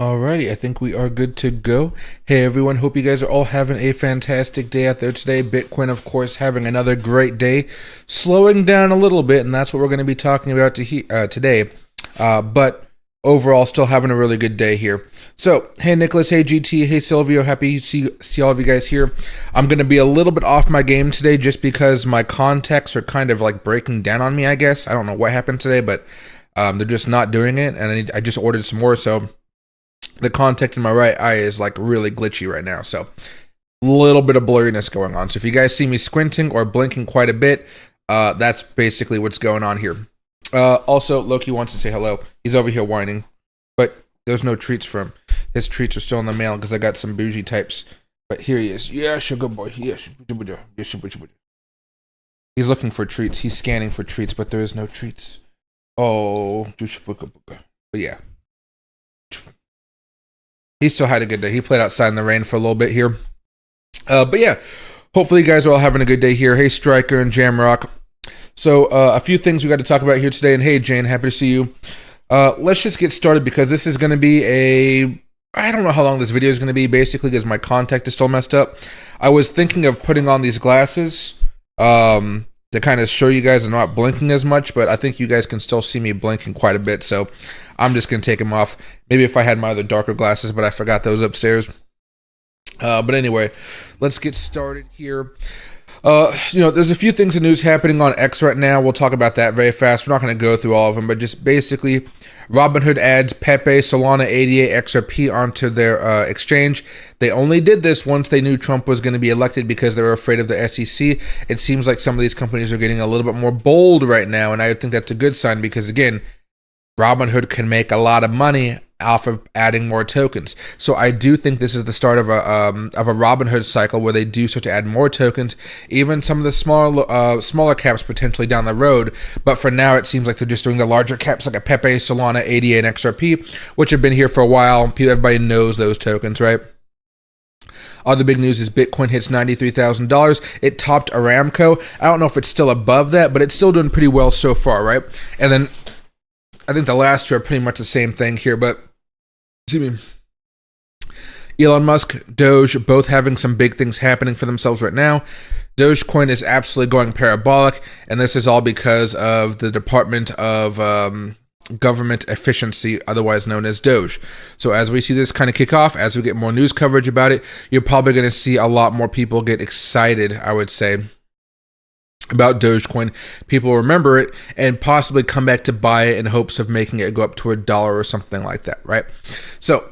Alrighty, I think we are good to go. Hey everyone, hope you guys are all having a fantastic day out there today. Bitcoin, of course, having another great day, slowing down a little bit, and that's what we're going to be talking about today. But overall, still having a really good day here. So, hey Nicholas, hey GT, hey Silvio, happy to see all of you guys here. I'm going to be a little bit off my game today just because my contacts are kind of like breaking down on me, I guess. I don't know what happened today, but they're just not doing it, and I just ordered some more, so the contact in my right eye is like really glitchy right now, so a little bit of blurriness going on. So if you guys see me squinting or blinking quite a bit, that's basically what's going on here. Also, Loki wants to say hello. He's over here whining, but there's no treats for him. His treats are still in the mail because I got some bougie types. But here he is. Yeah, sugar boy. Yeah, he's looking for treats. He's scanning for treats, but there is no treats. Oh, but yeah. He still had a good day. He played outside in the rain for a little bit here. But yeah, hopefully you guys are all having a good day here. Hey, Striker and Jamrock. So a few things we got to talk about here today. And hey, Jane, happy to see you. Let's just get started because this is going to be I don't know how long this video is going to be, basically, because my contact is still messed up. I was thinking of putting on these glasses to kind of show you guys I'm not blinking as much, but I think you guys can still see me blinking quite a bit, so I'm just going to take them off. Maybe if I had my other darker glasses, but I forgot those upstairs. But anyway, let's get started here. There's a few things in news happening on X right now. We'll talk about that very fast. We're not going to go through all of them, but just basically, Robinhood adds Pepe, Solana, ADA, XRP onto their exchange. They only did this once they knew Trump was going to be elected because they were afraid of the SEC. It seems like some of these companies are getting a little bit more bold right now, and I think that's a good sign because, again, Robinhood can make a lot of money off of adding more tokens. So I do think this is the start of a Robinhood cycle where they do start to add more tokens, even some of the smaller caps potentially down the road. But for now, it seems like they're just doing the larger caps like a Pepe, Solana, ADA, and XRP, which have been here for a while. Everybody knows those tokens, right? Other big news is Bitcoin hits $93,000. It topped Aramco. I don't know if it's still above that, but it's still doing pretty well so far, right? And then I think the last two are pretty much the same thing here, but Elon Musk, Doge, both having some big things happening for themselves right now. Dogecoin is absolutely going parabolic, and this is all because of the Department of Government Efficiency, otherwise known as Doge. So as we see this kind of kick off, as we get more news coverage about it, you're probably going to see a lot more people get excited, I would say, about Dogecoin. People remember it and possibly come back to buy it in hopes of making it go up to $1 or something like that, right? So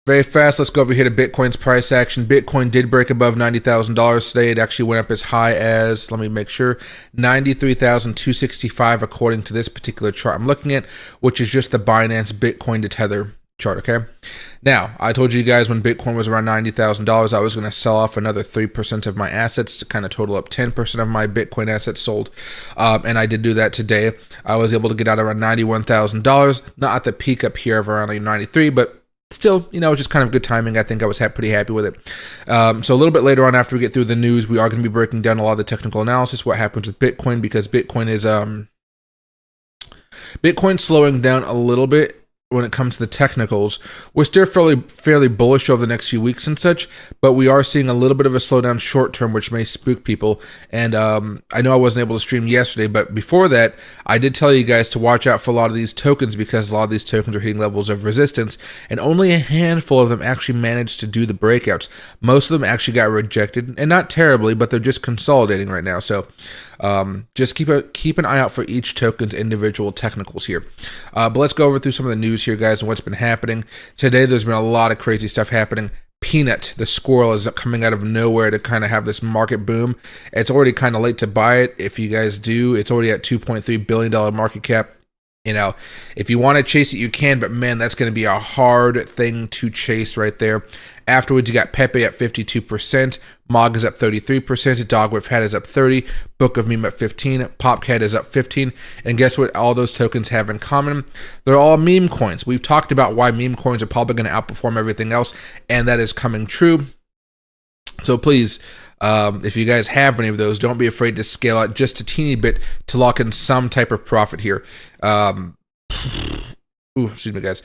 very fast, let's go over here to Bitcoin's price action. Bitcoin did break above $90,000 today. It actually went up as high as, let me make sure, $93,265 according to this particular chart I'm looking at, which is just the Binance Bitcoin to Tether chart, okay? Now, I told you guys when Bitcoin was around $90,000, I was going to sell off another 3% of my assets to kind of total up 10% of my Bitcoin assets sold. And I did do that today. I was able to get out around $91,000, not at the peak up here of around like 93, but still, it was just kind of good timing. I think I was pretty happy with it. So a little bit later on, after we get through the news, we are going to be breaking down a lot of the technical analysis, what happens with Bitcoin, because Bitcoin is Bitcoin's slowing down a little bit when it comes to the technicals. We're still fairly bullish over the next few weeks and such, but we are seeing a little bit of a slowdown short term, which may spook people. And I know I wasn't able to stream yesterday, but before that, I did tell you guys to watch out for a lot of these tokens because a lot of these tokens are hitting levels of resistance, and only a handful of them actually managed to do the breakouts. Most of them actually got rejected, and not terribly, but they're just consolidating right now. So just keep an eye out for each token's individual technicals here. But let's go over through some of the news here, guys, and what's been happening. Today, there's been a lot of crazy stuff happening. Peanut, the squirrel, is coming out of nowhere to kind of have this market boom. It's already kind of late to buy it. If you guys do, it's already at $2.3 billion market cap. If you want to chase it, you can, but man, that's going to be a hard thing to chase right there. Afterwards, you got Pepe at 52%, Mog is up 33%, Dog with Hat is up 30%, Book of Meme at 15%, Popcat is up 15%, and guess what all those tokens have in common? They're all meme coins. We've talked about why meme coins are probably going to outperform everything else, and that is coming true. So please, if you guys have any of those, don't be afraid to scale out just a teeny bit to lock in some type of profit here. Excuse me, guys.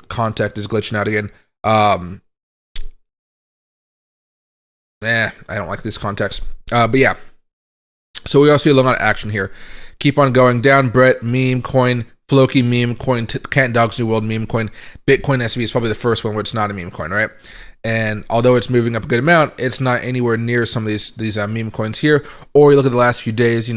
contact is glitching out again. I don't like this context. But yeah. So we all see a lot of action here. Keep on going down. Brett, meme coin, Floki meme coin, Cat and Dog's New World meme coin. Bitcoin SV is probably the first one where it's not a meme coin, right? And although it's moving up a good amount, it's not anywhere near some of these meme coins here. Or you look at the last few days,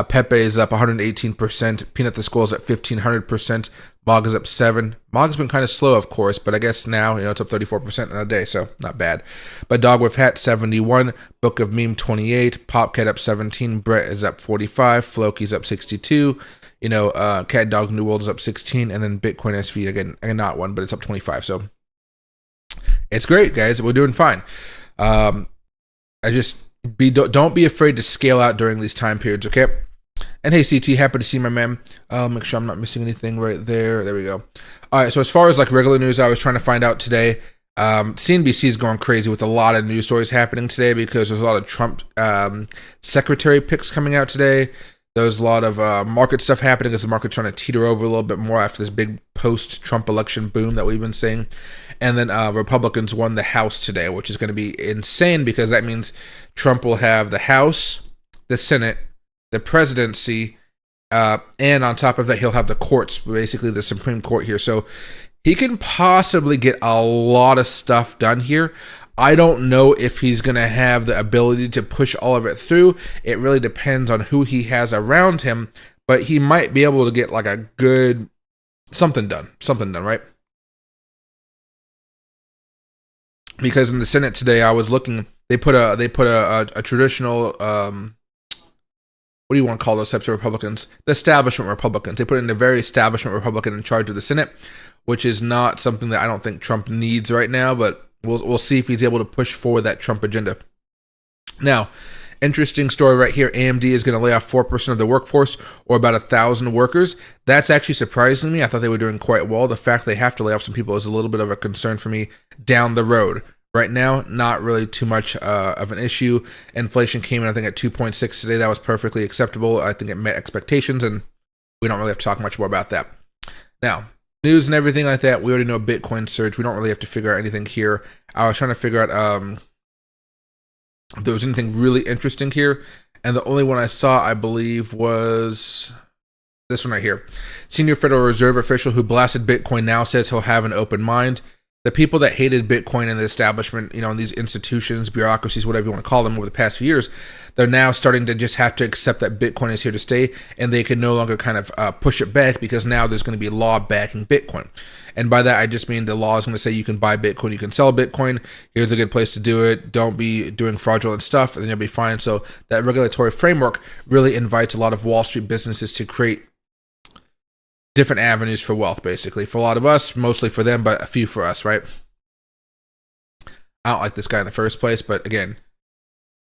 Pepe is up 118%. Peanut the Skull is at 1,500%. Mog is up 7. Mog's been kind of slow, of course, but I guess now it's up 34% in a day, so not bad. But Dog with Hat 71, Book of Meme 28, Popcat up 17, Brett is up 45, Floki's up 62. Cat and Dog New World is up 16, and then Bitcoin SV again not one, but it's up 25. So it's great, guys. We're doing fine. Don't be afraid to scale out during these time periods, okay? And hey, CT, happy to see my man. Make sure I'm not missing anything right there. There we go. All right, so as far as like regular news, I was trying to find out today. CNBC is going crazy with a lot of news stories happening today because there's a lot of Trump secretary picks coming out today. There's a lot of market stuff happening as the market's trying to teeter over a little bit more after this big post-Trump election boom that we've been seeing. And then Republicans won the House today, which is going to be insane because that means Trump will have the House, the Senate, the presidency, and on top of that, he'll have the courts, basically the Supreme Court here. So he can possibly get a lot of stuff done here. I don't know if he's going to have the ability to push all of it through. It really depends on who he has around him, but he might be able to get like a good something done, right? Because in the Senate today, I was looking, they put a traditional, what do you want to call those types of Republicans? The establishment Republicans. They put in a very establishment Republican in charge of the Senate, which is not something that I don't think Trump needs right now, but we'll see if he's able to push forward that Trump agenda. Now, interesting story right here. AMD is going to lay off 4% of the workforce, or about 1,000 workers. That's actually surprising me. I thought they were doing quite well. The fact they have to lay off some people is a little bit of a concern for me down the road. Right now, not really too much of an issue. Inflation came in, I think, at 2.6 today. That was perfectly acceptable. I think it met expectations, and we don't really have to talk much more about that. Now, news and everything like that, we already know Bitcoin surge. We don't really have to figure out anything here. I was trying to figure out if there was anything really interesting here, and the only one I saw, I believe, was this one right here. Senior Federal Reserve official who blasted Bitcoin now says he'll have an open mind. The people that hated Bitcoin in the establishment, in these institutions, bureaucracies, whatever you want to call them, over the past few years, they're now starting to just have to accept that Bitcoin is here to stay, and they can no longer kind of push it back because now there's going to be law backing Bitcoin. And by that, I just mean the law is going to say you can buy Bitcoin, you can sell Bitcoin. Here's a good place to do it. Don't be doing fraudulent stuff, and then you'll be fine. So that regulatory framework really invites a lot of Wall Street businesses to create different avenues for wealth, basically. For a lot of us, mostly for them, but a few for us, right? I don't like this guy in the first place, but again,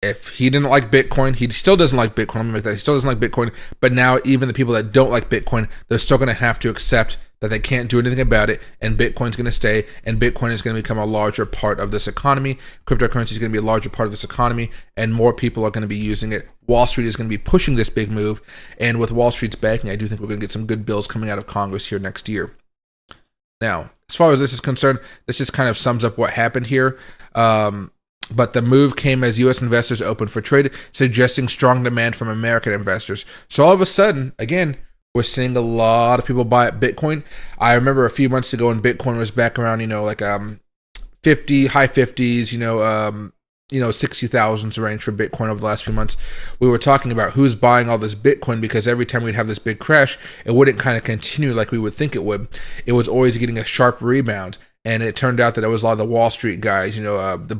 if he didn't like Bitcoin, he still doesn't like Bitcoin. I'm gonna make that. He still doesn't like Bitcoin, but now even the people that don't like Bitcoin, they're still going to have to accept that they can't do anything about it, and Bitcoin's going to stay, and Bitcoin is going to become a larger part of this economy. Cryptocurrency is going to be a larger part of this economy, and more people are going to be using it. Wall Street is going to be pushing this big move, and with Wall Street's backing, I do think we're going to get some good bills coming out of Congress here next year. Now, as far as this is concerned, this just kind of sums up what happened here. But the move came as U.S. investors opened for trade, suggesting strong demand from American investors. So all of a sudden, again, we're seeing a lot of people buy Bitcoin. I remember a few months ago when Bitcoin was back around, like 50, high 50s, 60,000s range for Bitcoin over the last few months. We were talking about who's buying all this Bitcoin because every time we'd have this big crash, it wouldn't kind of continue like we would think it would. It was always getting a sharp rebound. And it turned out that it was a lot of the Wall Street guys, the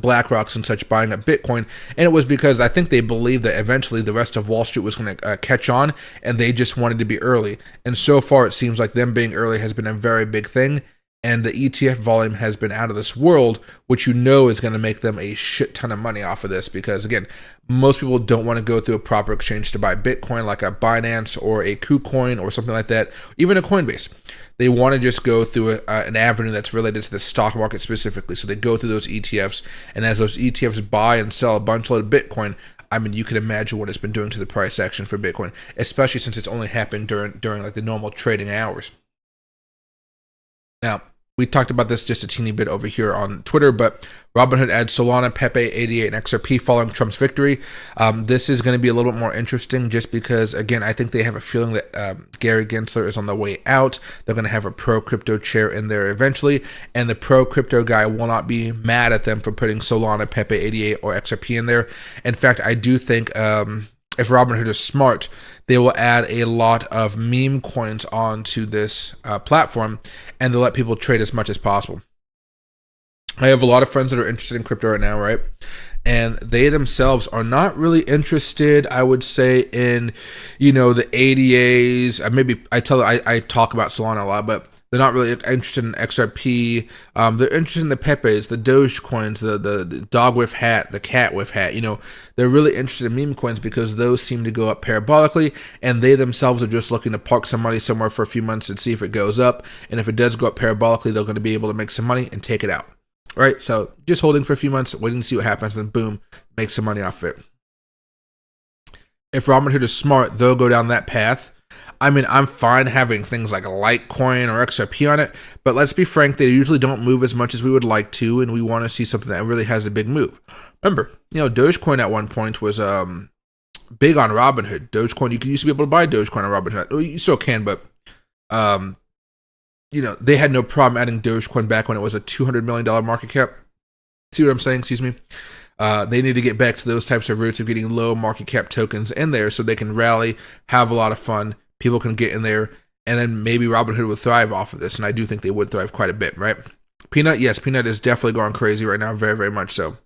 BlackRocks and such buying up Bitcoin. And it was because I think they believed that eventually the rest of Wall Street was going to catch on, and they just wanted to be early. And so far, it seems like them being early has been a very big thing. And the ETF volume has been out of this world, which is going to make them a shit ton of money off of this. Because again, most people don't want to go through a proper exchange to buy Bitcoin, like a Binance or a KuCoin or something like that, even a Coinbase. They want to just go through an avenue that's related to the stock market specifically. So they go through those ETFs, and as those ETFs buy and sell a bunch of Bitcoin, I mean, you can imagine what it's been doing to the price action for Bitcoin, especially since it's only happened during like the normal trading hours. Now, we talked about this just a teeny bit over here on Twitter, but Robinhood adds Solana, Pepe, 88, and XRP following Trump's victory. This is going to be a little bit more interesting just because, again, I think they have a feeling that Gary Gensler is on the way out. They're going to have a pro-crypto chair in there eventually, and the pro-crypto guy will not be mad at them for putting Solana, Pepe, 88, or XRP in there. In fact, I do think if Robinhood is smart, they will add a lot of meme coins onto this platform, and they'll let people trade as much as possible. I have a lot of friends that are interested in crypto right now, right? And they themselves are not really interested, I would say, in, the ADAs. Maybe I talk about Solana a lot, but they're not really interested in XRP. They're interested in the Pepes, the Dogecoins, the dog with hat, the cat with hat. They're really interested in meme coins because those seem to go up parabolically, and they themselves are just looking to park some money somewhere for a few months and see if it goes up. And if it does go up parabolically, they're going to be able to make some money and take it out. Right? So just holding for a few months, waiting to see what happens, then boom, make some money off it. If Robinhood is smart, they'll go down that path. I mean, I'm fine having things like Litecoin or XRP on it, but let's be frank, they usually don't move as much as we would like to, and we want to see something that really has a big move. Remember, Dogecoin at one point was big on Robinhood. Dogecoin, you used to be able to buy Dogecoin on Robinhood. Well, you still can, but they had no problem adding Dogecoin back when it was a $200 million market cap. See what I'm saying? Excuse me. They need to get back to those types of roots of getting low market cap tokens in there so they can rally, have a lot of fun. People can get in there, and then maybe Robinhood would thrive off of this, and I do think they would thrive quite a bit, right? Peanut, yes, Peanut is definitely going crazy right now, very, very much so.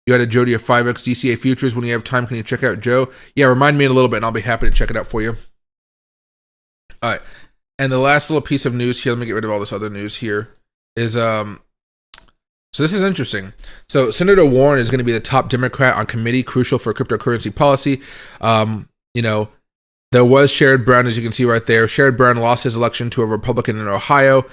You had a Jody of 5x DCA futures. When you have time, can you check out Joe? Yeah, remind me in a little bit, and I'll be happy to check it out for you. All right, and the last little piece of news here, let me get rid of all this other news here, is so this is interesting. So Senator Warren is going to be the top Democrat on committee, crucial for cryptocurrency policy. There was Sherrod Brown, as you can see right there. Sherrod Brown lost his election to a Republican in Ohio.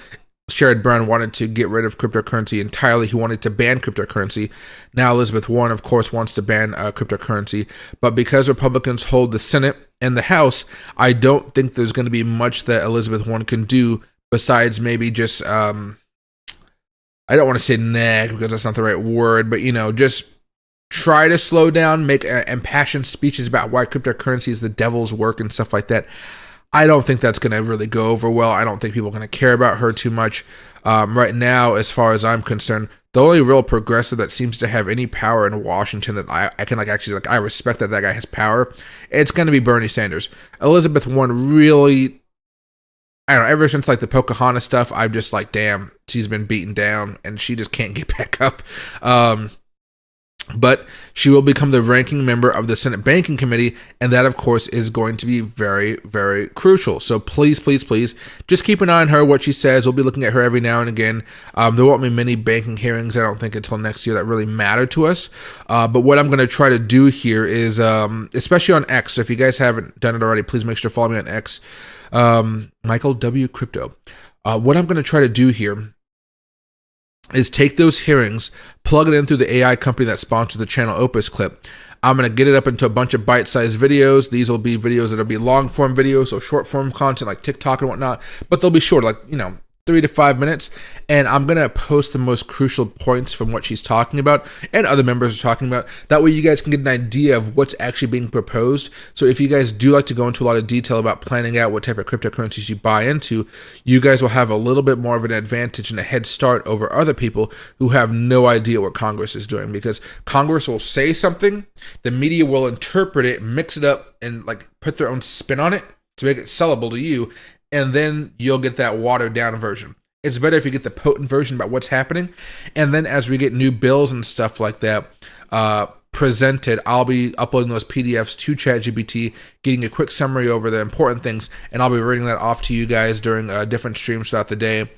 Sherrod Brown wanted to get rid of cryptocurrency entirely. He wanted to ban cryptocurrency. Now Elizabeth Warren, of course, wants to ban cryptocurrency. But because Republicans hold the Senate and the House, I don't think there's going to be much that Elizabeth Warren can do besides maybe just, I don't want to say nag because that's not the right word, but, just try to slow down, make impassioned speeches about why cryptocurrency is the devil's work and stuff like that. I don't think that's going to really go over well. I don't think people are going to care about her too much. Right now, as far as I'm concerned, the only real progressive that seems to have any power in Washington that I can I respect that guy has power, it's going to be Bernie Sanders. Elizabeth Warren really, I don't know, ever since the Pocahontas stuff, I'm just damn, she's been beaten down and she just can't get back up. But she will become the ranking member of the Senate Banking Committee, and that, of course, is going to be very, very crucial. So please, please, please, just keep an eye on her, what she says. We'll be looking at her every now and again. There won't be many banking hearings, I don't think, until next year that really matter to us. But what I'm going to try to do here is, especially on X, so if you guys haven't done it already, please make sure to follow me on X, Michael W. Crypto. What I'm going to try to do here is take those hearings, plug it in through the AI company that sponsors the channel Opus Clip. I'm going to get it up into a bunch of bite-sized videos. These will be videos that will be long-form videos, so short-form content like TikTok and whatnot, but they'll be short, 3 to 5 minutes, and I'm going to post the most crucial points from what she's talking about and other members are talking about. That way you guys can get an idea of what's actually being proposed. So if you guys do like to go into a lot of detail about planning out what type of cryptocurrencies you buy into, you guys will have a little bit more of an advantage and a head start over other people who have no idea what Congress is doing, because Congress will say something, the media will interpret it, mix it up, and put their own spin on it to make it sellable to you, and then you'll get that watered down version. It's better if you get the potent version about what's happening, and then as we get new bills and stuff like that presented, I'll be uploading those PDFs to ChatGPT, getting a quick summary over the important things, and I'll be reading that off to you guys during different streams throughout the day.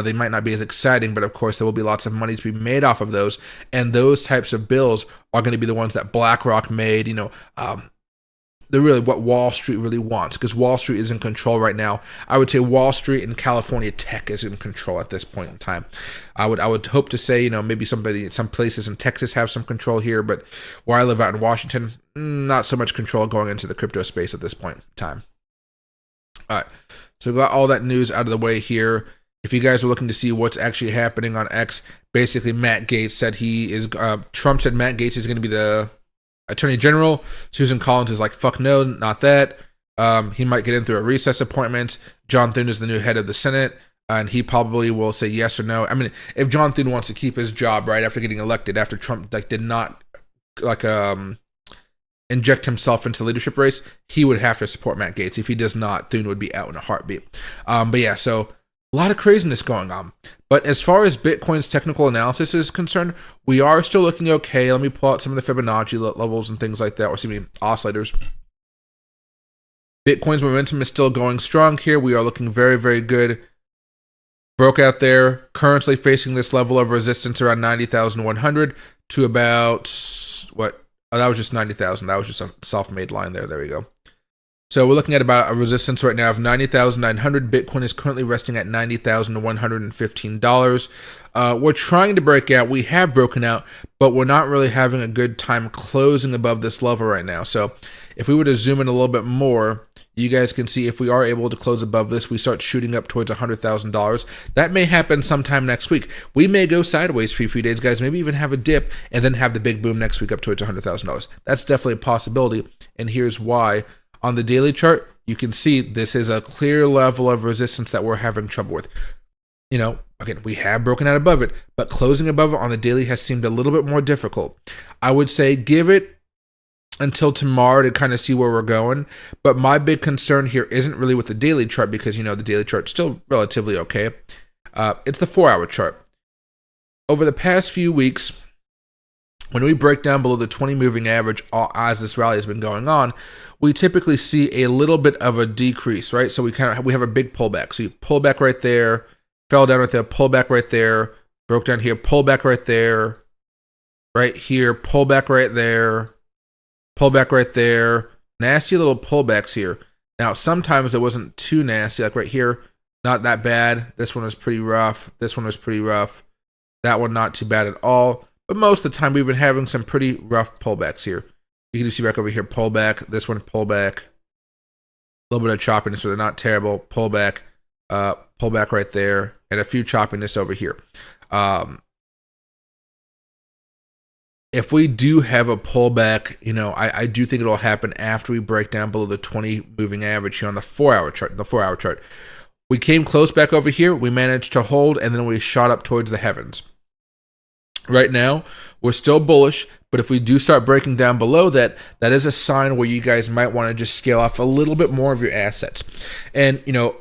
They might not be as exciting, but of course there will be lots of money to be made off of those, and those types of bills are going to be the ones that BlackRock made, they're really what Wall Street really wants, because Wall Street is in control right now. I would say Wall Street and California tech is in control at this point in time. I would hope to say, maybe some places in Texas have some control here, but where I live out in Washington, not so much control going into the crypto space at this point in time. All right, so got all that news out of the way here. If you guys are looking to see what's actually happening on X, basically Matt Gaetz said Trump said Matt Gaetz is going to be the Attorney General. Susan Collins is like, fuck no, not that. He might get in through a recess appointment. John Thune is the new head of the Senate, and he probably will say yes or no. I mean, if John Thune wants to keep his job right after getting elected, after Trump did not inject himself into the leadership race, he would have to support Matt Gaetz. If he does not, Thune would be out in a heartbeat. But yeah, so a lot of craziness going on. But as far as Bitcoin's technical analysis is concerned, we are still looking okay. Let me pull out some of the Fibonacci levels and things like that, or excuse me, oscillators. Bitcoin's momentum is still going strong here. We are looking very, very good. Broke out there, currently facing this level of resistance around 90,100 to about, what? Oh, that was just 90,000. That was just a self-made line there. There we go. So we're looking at about a resistance right now of 90,900. Bitcoin is currently resting at $90,115. We're trying to break out. We have broken out, but we're not really having a good time closing above this level right now. So if we were to zoom in a little bit more, you guys can see if we are able to close above this, we start shooting up towards $100,000. That may happen sometime next week. We may go sideways for a few days, guys, maybe even have a dip and then have the big boom next week up towards $100,000. That's definitely a possibility, and here's why. On the daily chart, you can see this is a clear level of resistance that we're having trouble with. You know, again, we have broken out above it, but closing above it on the daily has seemed a little bit more difficult. I would say give it until tomorrow to kind of see where we're going. But my big concern here isn't really with the daily chart because, you know, the daily chart's still relatively okay. It's the 4-hour chart. Over the past few weeks, when we break down below the 20 moving average as this rally has been going on, we typically see a little bit of a decrease, right? So we have a big pullback. So you pull back right there, fell down right there, pull back right there, broke down here, pull back right there, right here, pull back right there, pull back right there. Nasty little pullbacks here. Now, sometimes it wasn't too nasty, like right here, not that bad. This one was pretty rough. This one was pretty rough. That one not too bad at all. But most of the time, we've been having some pretty rough pullbacks here. You can see back over here, pullback. This one, pullback. A little bit of choppiness, so they're not terrible. Pullback, pullback right there, and a few choppiness over here. If we do have a pullback, you know, I do think it'll happen after we break down below the 20 moving average here on the 4-hour chart. The 4-hour chart. We came close back over here. We managed to hold, and then we shot up towards the heavens. Right now, we're still bullish, but if we do start breaking down below that, that is a sign where you guys might want to just scale off a little bit more of your assets. And, you know,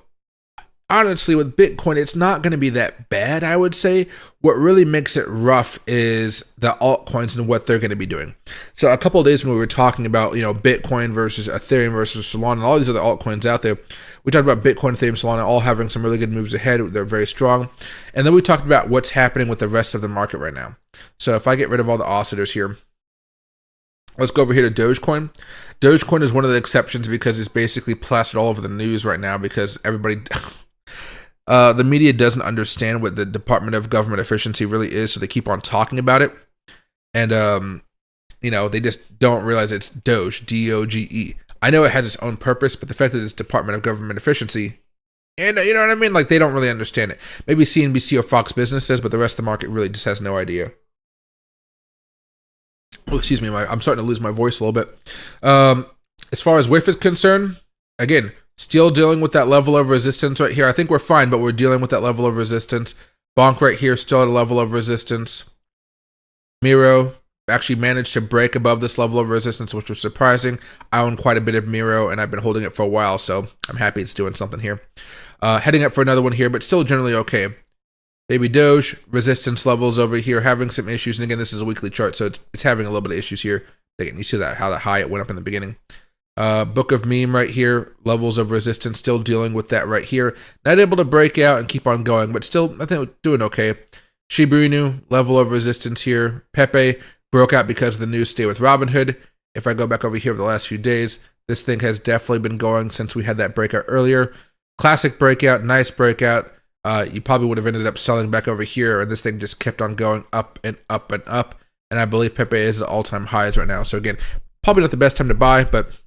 honestly, with Bitcoin, it's not going to be that bad, I would say. What really makes it rough is the altcoins and what they're going to be doing. So a couple of days when we were talking about, you know, Bitcoin versus Ethereum versus Solana and all these other altcoins out there, we talked about Bitcoin, Ethereum, Solana all having some really good moves ahead. They're very strong. And then we talked about what's happening with the rest of the market right now. So if I get rid of all the oscillators here, let's go over here to Dogecoin. Dogecoin is one of the exceptions because it's basically plastered all over the news right now because everybody... the media doesn't understand what the Department of Government Efficiency really is, so they keep on talking about it. And, you know, they just don't realize it's Doge, D-O-G-E. I know it has its own purpose, but the fact that it's Department of Government Efficiency, and you know what I mean? Like, they don't really understand it. Maybe CNBC or Fox Business says, but the rest of the market really just has no idea. Oh, excuse me, I'm starting to lose my voice a little bit. As far as WIF is concerned, again, still dealing with that level of resistance right here. I think we're fine, but we're dealing with that level of resistance. Bonk right here, still at a level of resistance. Miro actually managed to break above this level of resistance, which was surprising. I own quite a bit of Miro, and I've been holding it for a while, so I'm happy it's doing something here. Heading up for another one here, but still generally okay. Baby Doge, resistance levels over here, having some issues. And again, this is a weekly chart, so it's having a little bit of issues here. Again, you see that how high it went up in the beginning. Book of Meme right here, levels of resistance, still dealing with that right here. Not able to break out and keep on going, but still, I think we're doing okay. Shiba Inu, level of resistance here. Pepe broke out because of the news today with Robinhood. If I go back over here over the last few days, this thing has definitely been going since we had that breakout earlier. Classic breakout, nice breakout. You probably would have ended up selling back over here, and this thing just kept on going up and up and up. And I believe Pepe is at all-time highs right now. So again, probably not the best time to buy, but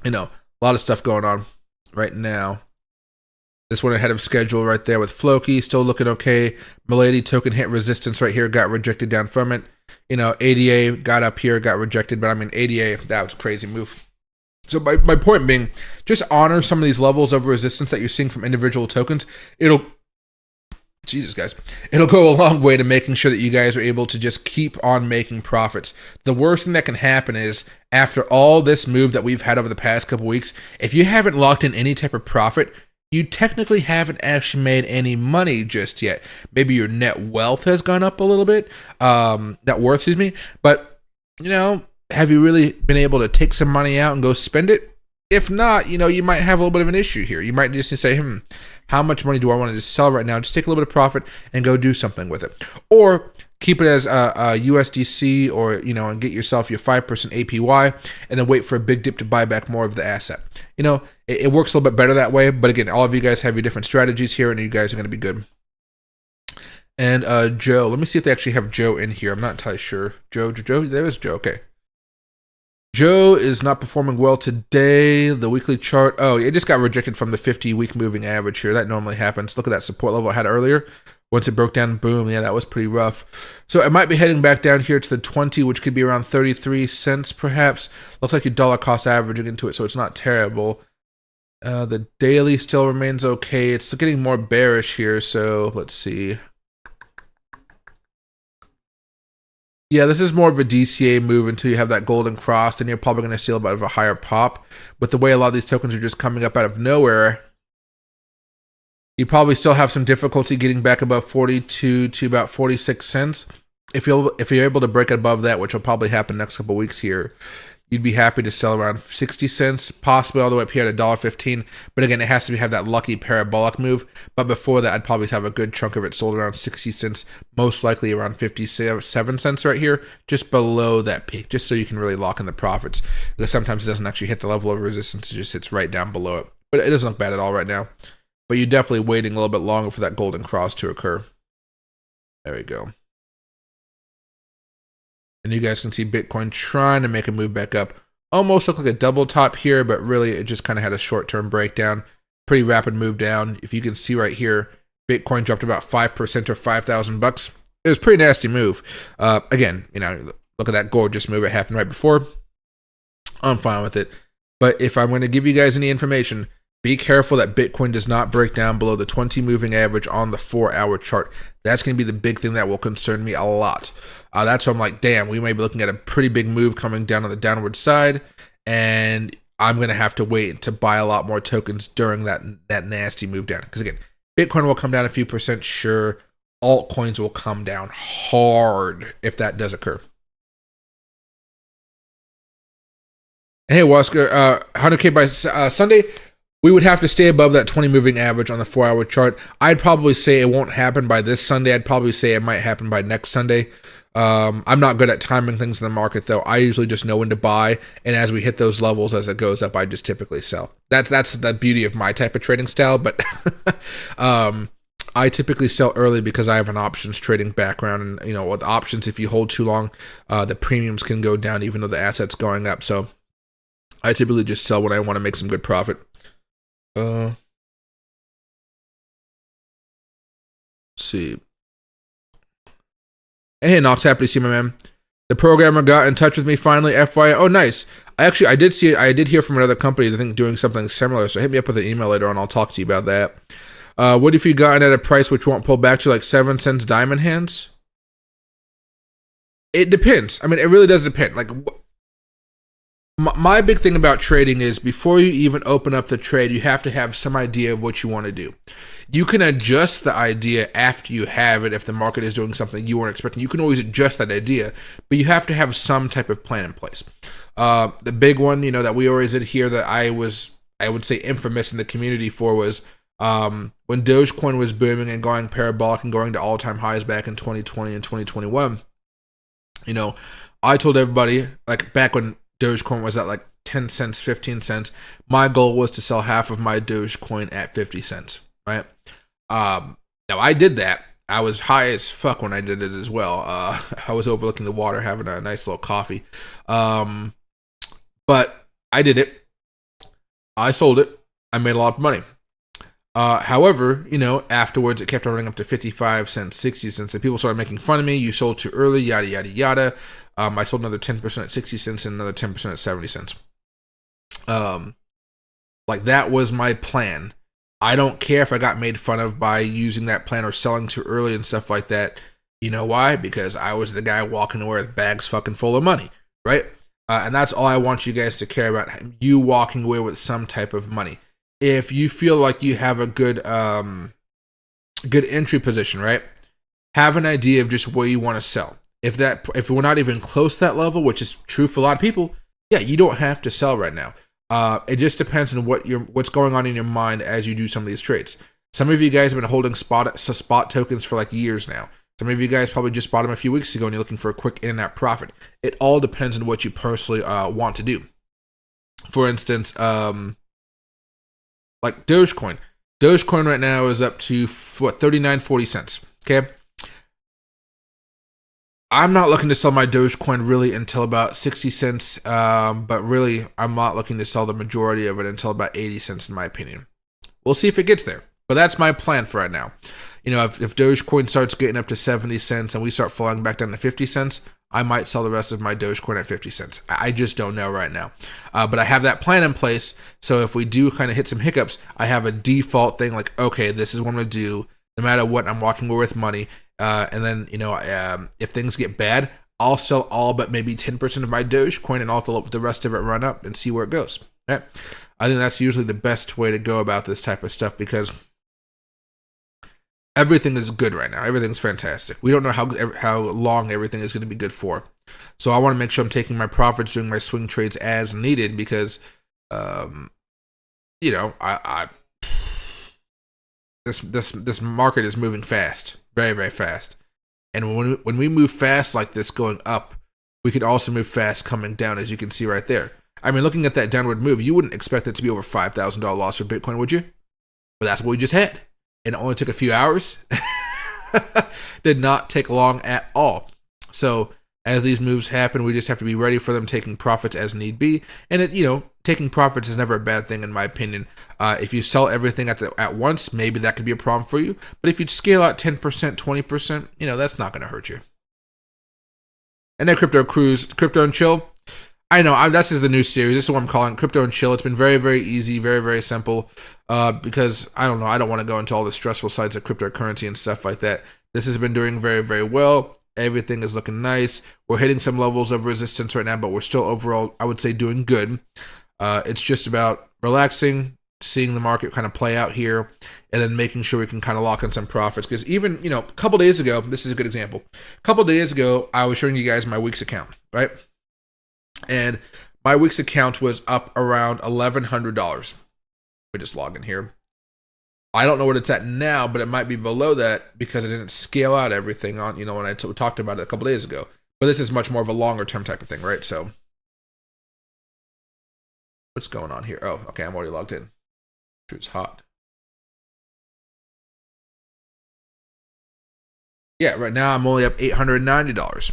you know, a lot of stuff going on right now This one ahead of schedule right there with Floki, still looking okay. Milady token hit resistance right here, got rejected down from it. You know, ADA got up here, got rejected, but I mean, ADA, that was a crazy move. So my point being, just honor some of these levels of resistance that you're seeing from individual tokens. Jesus, guys. It'll go a long way to making sure that you guys are able to just keep on making profits. The worst thing that can happen is, after all this move that we've had over the past couple weeks, if you haven't locked in any type of profit, you technically haven't actually made any money just yet. Maybe your net wealth has gone up a little bit, net worth, excuse me, but, you know, have you really been able to take some money out and go spend it? If not, you know, you might have a little bit of an issue here. You might just say, how much money do I want to just sell right now? Just take a little bit of profit and go do something with it. Or keep it as a USDC, or, you know, and get yourself your 5% APY and then wait for a big dip to buy back more of the asset. You know, it works a little bit better that way. But again, all of you guys have your different strategies here, and you guys are going to be good. And Joe, let me see if they actually have Joe in here. I'm not entirely sure. Joe, there is Joe. Okay. Joe is not performing well today. The weekly chart, oh, it just got rejected from the 50-week moving average here. That normally happens. Look at that support level I had earlier. Once it broke down, boom, yeah, that was pretty rough. So it might be heading back down here to the 20, which could be around 33 cents perhaps. Looks like your dollar cost averaging into it, so it's not terrible. The daily still remains okay. It's getting more bearish here, so let's see. Yeah, this is more of a DCA move until you have that golden cross, then you're probably going to see a bit of a higher pop. But the way a lot of these tokens are just coming up out of nowhere, you probably still have some difficulty getting back above 42 to about 46 cents. If you're able to break above that, which will probably happen next couple weeks here, you'd be happy to sell around 60 cents, possibly all the way up here at $1.15. But again, it has to have that lucky parabolic move. But before that, I'd probably have a good chunk of it sold around 60 cents, most likely around 57 cents right here, just below that peak, just so you can really lock in the profits. Because sometimes it doesn't actually hit the level of resistance, it just hits right down below it. But it doesn't look bad at all right now. But you're definitely waiting a little bit longer for that golden cross to occur. There we go. And you guys can see Bitcoin trying to make a move back up. Almost looked like a double top here, but really it just kind of had a short-term breakdown. Pretty rapid move down. If you can see right here, Bitcoin dropped about 5% or 5,000 bucks. It was a pretty nasty move. Again, you know, look at that gorgeous move. It happened right before. I'm fine with it. But if I'm going to give you guys any information, be careful that Bitcoin does not break down below the 20 moving average on the 4-hour chart. That's going to be the big thing that will concern me a lot. That's why I'm like, damn, we may be looking at a pretty big move coming down on the downward side, and I'm going to have to wait to buy a lot more tokens during that nasty move down. Because again, Bitcoin will come down a few percent, sure. Altcoins will come down hard if that does occur. And hey, Wasker, 100K by Sunday. We would have to stay above that 20 moving average on the 4-hour chart. I'd probably say it won't happen by this Sunday. I'd probably say it might happen by next Sunday. I'm not good at timing things in the market, though. I usually just know when to buy, and as we hit those levels, as it goes up, I just typically sell. That's the beauty of my type of trading style, but I typically sell early because I have an options trading background, and you know, with options, if you hold too long, the premiums can go down even though the asset's going up. So I typically just sell when I want to make some good profit. Let's see. Hey, Knox, happy to see my man. The programmer got in touch with me finally. FYI, oh nice. I did hear from another company, I think, doing something similar. So hit me up with an email later on. I'll talk to you about that. What if you got in at a price which won't pull back to like 7 cents diamond hands? It depends. I mean, it really does depend. Like, my big thing about trading is before you even open up the trade, you have to have some idea of what you want to do. You can adjust the idea after you have it if the market is doing something you weren't expecting. You can always adjust that idea, but you have to have some type of plan in place. The big one, you know, that we always did here that I would say infamous in the community for was when Dogecoin was booming and going parabolic and going to all-time highs back in 2020 and 2021. You know, I told everybody, like back when Dogecoin was at like 10 cents, 15 cents. My goal was to sell half of my Dogecoin at 50 cents, right? Now I did that. I was high as fuck when I did it as well. I was overlooking the water, having a nice little coffee. But I did it. I sold it. I made a lot of money. However, afterwards it kept on running up to 55 cents, 60 cents, and people started making fun of me. You sold too early, yada, yada, yada. I sold another 10% at 60 cents and another 10% at 70 cents. Like that was my plan. I don't care if I got made fun of by using that plan or selling too early and stuff like that. You know why? Because I was the guy walking away with bags fucking full of money, right? And that's all I want you guys to care about, you walking away with some type of money. If you feel like you have a good entry position, right? Have an idea of just where you want to sell. If we're not even close to that level, which is true for a lot of people, yeah, you don't have to sell right now. It just depends on what's going on in your mind as you do some of these trades. Some of you guys have been holding spot tokens for like years now. Some of you guys probably just bought them a few weeks ago and you're looking for a quick in and out profit. It all depends on what you personally want to do. For instance, like Dogecoin. Dogecoin right now is up to 39.40 cents. Okay. I'm not looking to sell my Dogecoin really until about 60 cents, but really I'm not looking to sell the majority of it until about 80 cents in my opinion. We'll see if it gets there, but that's my plan for right now. If Dogecoin starts getting up to 70 cents and we start falling back down to 50 cents, I might sell the rest of my Dogecoin at 50 cents. I just don't know right now. But I have that plan in place, so if we do kind of hit some hiccups, I have a default thing like, okay, this is what I'm going to do. No matter what, I'm walking away with money. And then, if things get bad, I'll sell all but maybe 10% of my Dogecoin and I'll let the rest of it run up and see where it goes. Right? I think that's usually the best way to go about this type of stuff because everything is good right now. Everything's fantastic. We don't know how long everything is going to be good for. So I want to make sure I'm taking my profits, doing my swing trades as needed because, this market is moving fast, very, very fast. And when we move fast like this going up, we can also move fast coming down, as you can see right there. I mean, looking at that downward move, you wouldn't expect it to be over $5,000 loss for Bitcoin, would you? But that's what we just had. And it only took a few hours. Did not take long at all. So as these moves happen, we just have to be ready for them, taking profits as need be. And taking profits is never a bad thing in my opinion. If you sell everything at once, maybe that could be a problem for you. But if you scale out 10%, 20%, that's not going to hurt you. And then Crypto and Chill. I know, this is the new series. This is what I'm calling Crypto and Chill. It's been very, very easy, very, very simple. Because I don't want to go into all the stressful sides of cryptocurrency and stuff like that. This has been doing very, very well. Everything is looking nice. We're hitting some levels of resistance right now, but we're still overall, I would say, doing good. It's just about relaxing, seeing the market kind of play out here, and then making sure we can kind of lock in some profits. Because even, a couple days ago, this is a good example. A couple days ago, I was showing you guys my week's account, right? And my week's account was up around $1,100. Let me just log in here. I don't know what it's at now, but it might be below that because I didn't scale out everything on, when I talked about it a couple days ago. But this is much more of a longer term type of thing, right? So what's going on here? Oh, okay, I'm already logged in. It's hot. Yeah, right now I'm only up $890.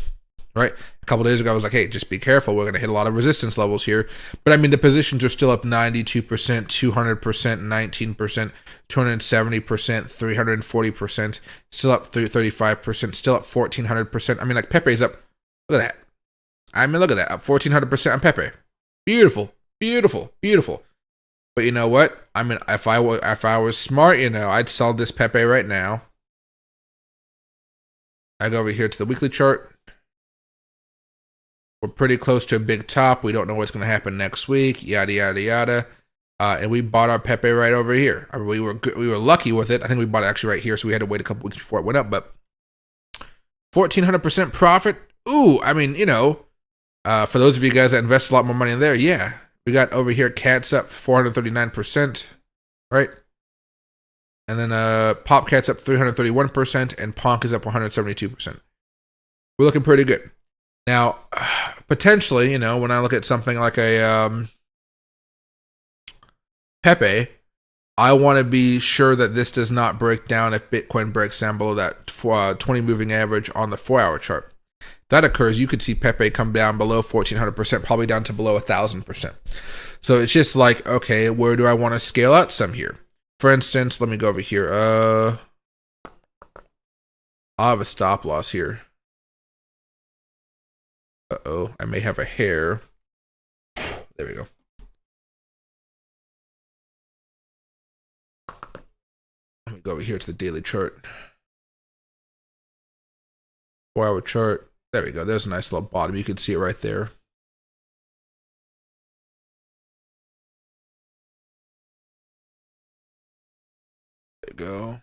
Right? A couple days ago, I was like, hey, just be careful. We're going to hit a lot of resistance levels here. But I mean, the positions are still up 92%, 200%, 19%, 270%, 340%, still up 35%, still up 1,400%. I mean, like Pepe's up. Look at that. I mean, look at that. Up 1,400% on Pepe. Beautiful, beautiful, beautiful. But you know what? I mean, if I was smart, I'd sell this Pepe right now. I go over here to the weekly chart. We're pretty close to a big top. We don't know what's going to happen next week. Yada yada yada. And we bought our Pepe right over here. I mean, we were lucky with it. I think we bought it actually right here, so we had to wait a couple weeks before it went up. But 1,400% profit. Ooh, I mean, for those of you guys that invest a lot more money in there, yeah, we got over here Cat's up 439%, right? And then Popcat's up 331%, and Ponk is up 172%. We're looking pretty good. Now, potentially, when I look at something like a Pepe, I want to be sure that this does not break down if Bitcoin breaks down below that 20 moving average on the 4-hour chart. If that occurs, you could see Pepe come down below 1,400%, probably down to below 1,000%. So it's just like, okay, where do I want to scale out some here? For instance, let me go over here. I'll have a stop loss here. Uh-oh, I may have a hair. There we go. Let me go over here to the daily chart. 4-hour chart. There we go. There's a nice little bottom. You can see it right there. There you go.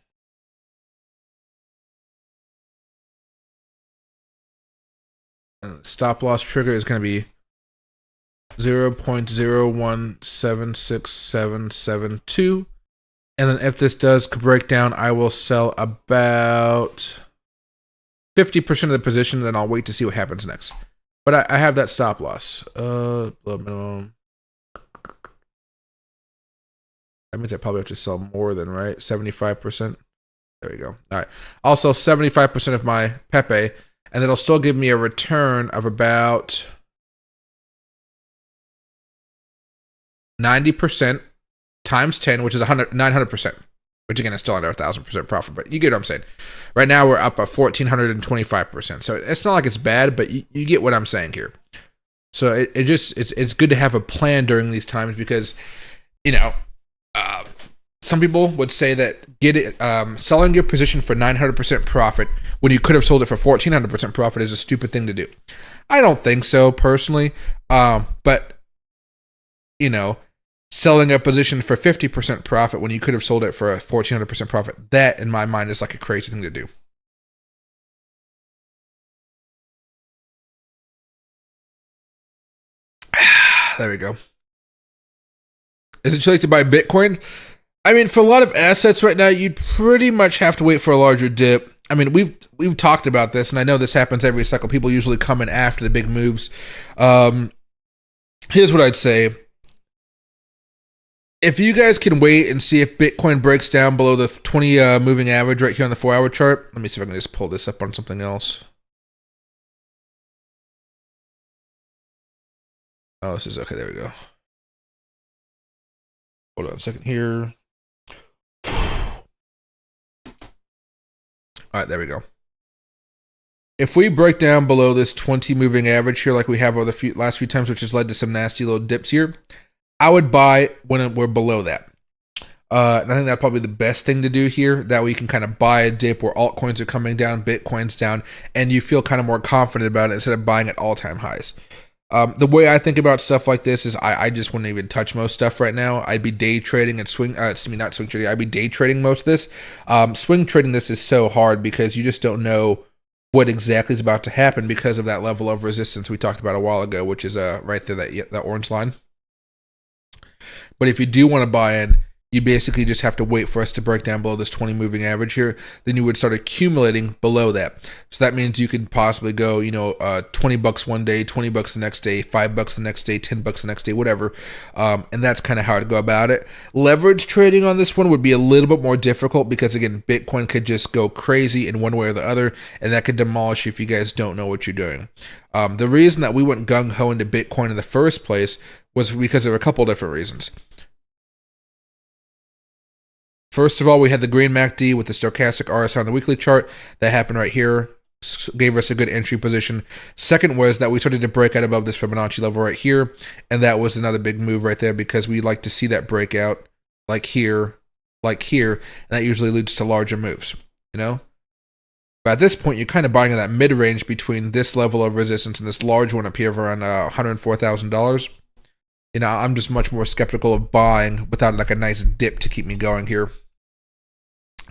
And the stop loss trigger is going to be 0.0176772. And then if this does break down, I will sell about 50% of the position, then I'll wait to see what happens next. But I have that stop loss. Minimum. That means I probably have to sell more than, right? 75%. There we go. All right. I'll sell 75% of my Pepe, and it'll still give me a return of about 90% times 10, which is 900%. Which again is still under 1,000% profit, but you get what I'm saying. Right now we're up at 1,425%. So it's not like it's bad, but you get what I'm saying here. So it's good to have a plan during these times because, some people would say that selling your position for 900% profit when you could have sold it for 1,400% profit is a stupid thing to do. I don't think so personally, but selling a position for 50% profit when you could have sold it for a 1,400% profit, that in my mind is like a crazy thing to do. There we go. Is it too late to buy Bitcoin? I mean, for a lot of assets right now, you'd pretty much have to wait for a larger dip. I mean, we've talked about this, and I know this happens every cycle. People usually come in after the big moves. Here's what I'd say. If you guys can wait and see if Bitcoin breaks down below the 20 moving average right here on the 4-hour chart. Let me see if I can just pull this up on something else. Oh, this is okay. There we go. Hold on a second here. All right, there we go. If we break down below this 20 moving average here like we have over the last few times, which has led to some nasty little dips here, I would buy when we're below that. And I think that's probably the best thing to do here. That way you can kind of buy a dip where altcoins are coming down, Bitcoin's down, and you feel kind of more confident about it instead of buying at all-time highs. The way I think about stuff like this is I just wouldn't even touch most stuff right now. I'd be day trading and not swing trading. I'd be day trading most of this. Swing trading this is so hard because you just don't know what exactly is about to happen because of that level of resistance we talked about a while ago, which is right there, that orange line. But if you do want to buy in, you basically just have to wait for us to break down below this 20 moving average here. Then you would start accumulating below that. So that means you could possibly go, $20 one day, $20 the next day, $5 the next day, $10 the next day, whatever. And that's kind of how to go about it. Leverage trading on this one would be a little bit more difficult because, again, Bitcoin could just go crazy in one way or the other, and that could demolish you if you guys don't know what you're doing. The reason that we went gung-ho into Bitcoin in the first place was because of a couple different reasons. First of all, we had the green MACD with the stochastic RSI on the weekly chart. That happened right here. Gave us a good entry position. Second was that we started to break out above this Fibonacci level right here. And that was another big move right there because we like to see that breakout like here. And that usually leads to larger moves, But at this point, you're kind of buying in that mid-range between this level of resistance and this large one up here of around $104,000. I'm just much more skeptical of buying without like a nice dip to keep me going here.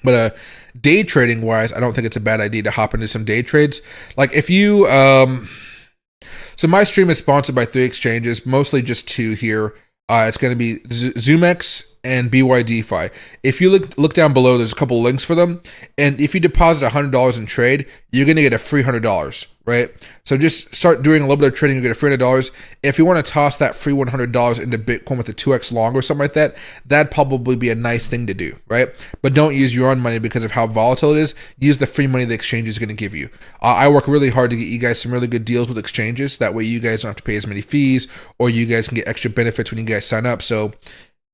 But day trading wise, I don't think it's a bad idea to hop into some day trades. Like if you, so my stream is sponsored by 3 exchanges, mostly just 2 here. It's going to be ZoomX and BYDeFi. If you look down below, there's a couple links for them. And if you deposit $100 in trade, you're going to get a free $100, right? So just start doing a little bit of trading, you get a free $100. If you want to toss that free $100 into Bitcoin with a 2x long or something like that, that'd probably be a nice thing to do, right? But don't use your own money because of how volatile it is. Use the free money the exchange is going to give you. I work really hard to get you guys some really good deals with exchanges. That way you guys don't have to pay as many fees, or you guys can get extra benefits when you guys sign up. So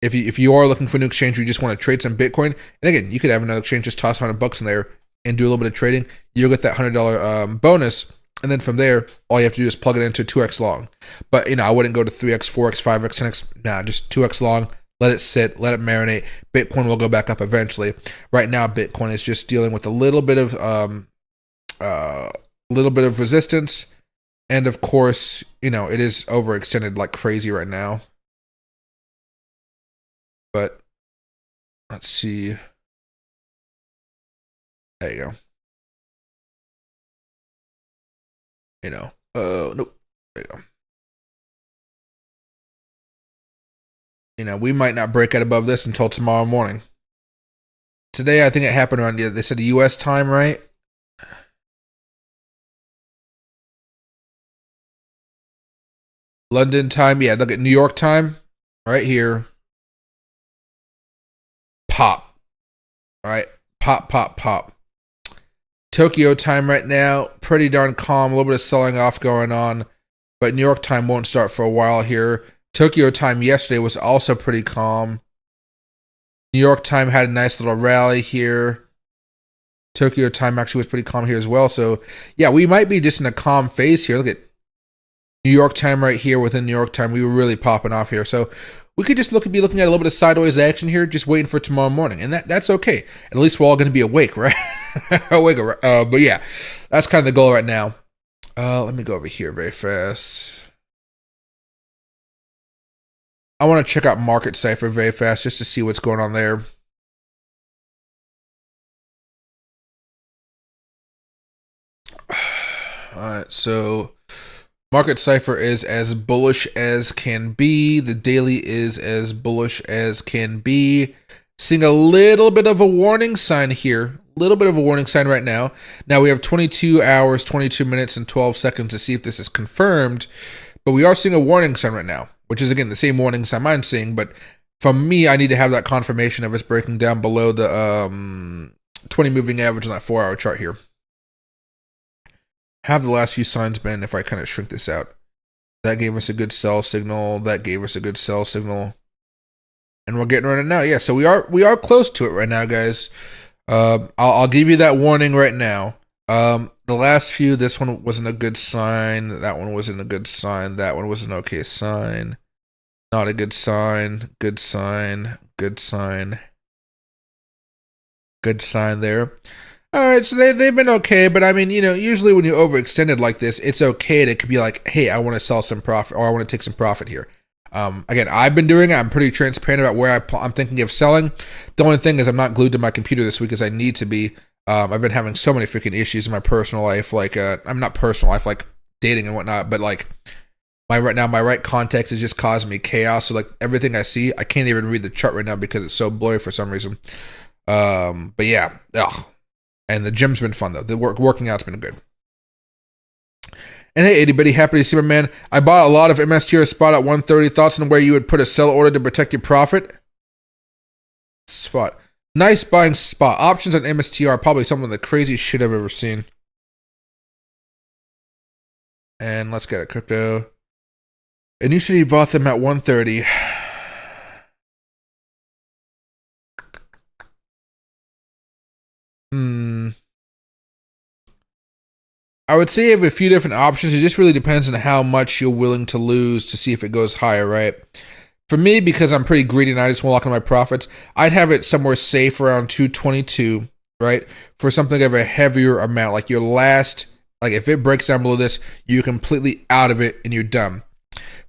if you are looking for a new exchange, you just want to trade some Bitcoin, and again, you could have another exchange, just toss $100 in there and do a little bit of trading. You'll get that $100 bonus, and then from there, all you have to do is plug it into 2x long. But I wouldn't go to 3x, 4x, 5x, 10x. Nah, just 2x long. Let it sit, let it marinate. Bitcoin will go back up eventually. Right now, Bitcoin is just dealing with a little bit of resistance, and of course, it is overextended like crazy right now. But let's see. There you go. Nope. There you go. We might not break out above this until tomorrow morning. Today, I think it happened around, they said US time, right? London time, yeah, look at New York time, right here. Pop. All right, pop. Tokyo time right now, pretty darn calm, a little bit of selling off going on, but New York time won't start for a while here. Tokyo time yesterday was also pretty calm. New York time had a nice little rally here. Tokyo time actually was pretty calm here as well. So, yeah, we might be just in a calm phase here. Look at New York time right here. Within New York time, we were really popping off here. So, we could just be looking at a little bit of sideways action here, just waiting for tomorrow morning. And that's okay. At least we're all going to be awake, right? But yeah, that's kind of the goal right now. Let me go over here very fast. I want to check out Market Cipher very fast just to see what's going on there. All right, so Market Cipher is as bullish as can be. The daily is as bullish as can be. Seeing a little bit of a warning sign here. A little bit of a warning sign right now. Now we have 22 hours, 22 minutes, and 12 seconds to see if this is confirmed. But we are seeing a warning sign right now, which is, again, the same warning sign I'm seeing. But for me, I need to have that confirmation of us breaking down below the 20 moving average on that 4-hour chart here. Have the last few signs been, if I kind of shrink this out? That gave us a good sell signal. That gave us a good sell signal. And we're getting ready now. Yeah, so we are close to it right now, guys. I'll give you that warning right now. The last few, this one wasn't a good sign. That one wasn't a good sign. That one was an okay sign. Not a good sign. Good sign. Good sign. Good sign there. All right, so they've been okay, but I mean, usually when you overextended like this, it's okay to be like, hey, I want to sell some profit, or I want to take some profit here. Again, I've been doing it. I'm pretty transparent about where I'm thinking of selling. The only thing is I'm not glued to my computer this week as I need to be. I've been having so many freaking issues in my personal life, like I'm not personal life, like dating and whatnot, but like my right context is just causing me chaos. So like everything I see, I can't even read the chart right now because it's so blurry for some reason. But yeah, and the gym's been fun though. The working out's been good. And hey, anybody, happy to see my man. I bought a lot of MSTR spot at 130. Thoughts on where you would put a sell order to protect your profit? Spot. Nice buying spot. Options on MSTR are probably some of the craziest shit I've ever seen. And let's get it, crypto. And you said you bought them at 130. I would say you have a few different options. It just really depends on how much you're willing to lose to see if it goes higher, right? For me, because I'm pretty greedy and I just want to lock in my profits, I'd have it somewhere safe around 222, right? For something of a heavier amount, like your last, like if it breaks down below this, you're completely out of it and you're done.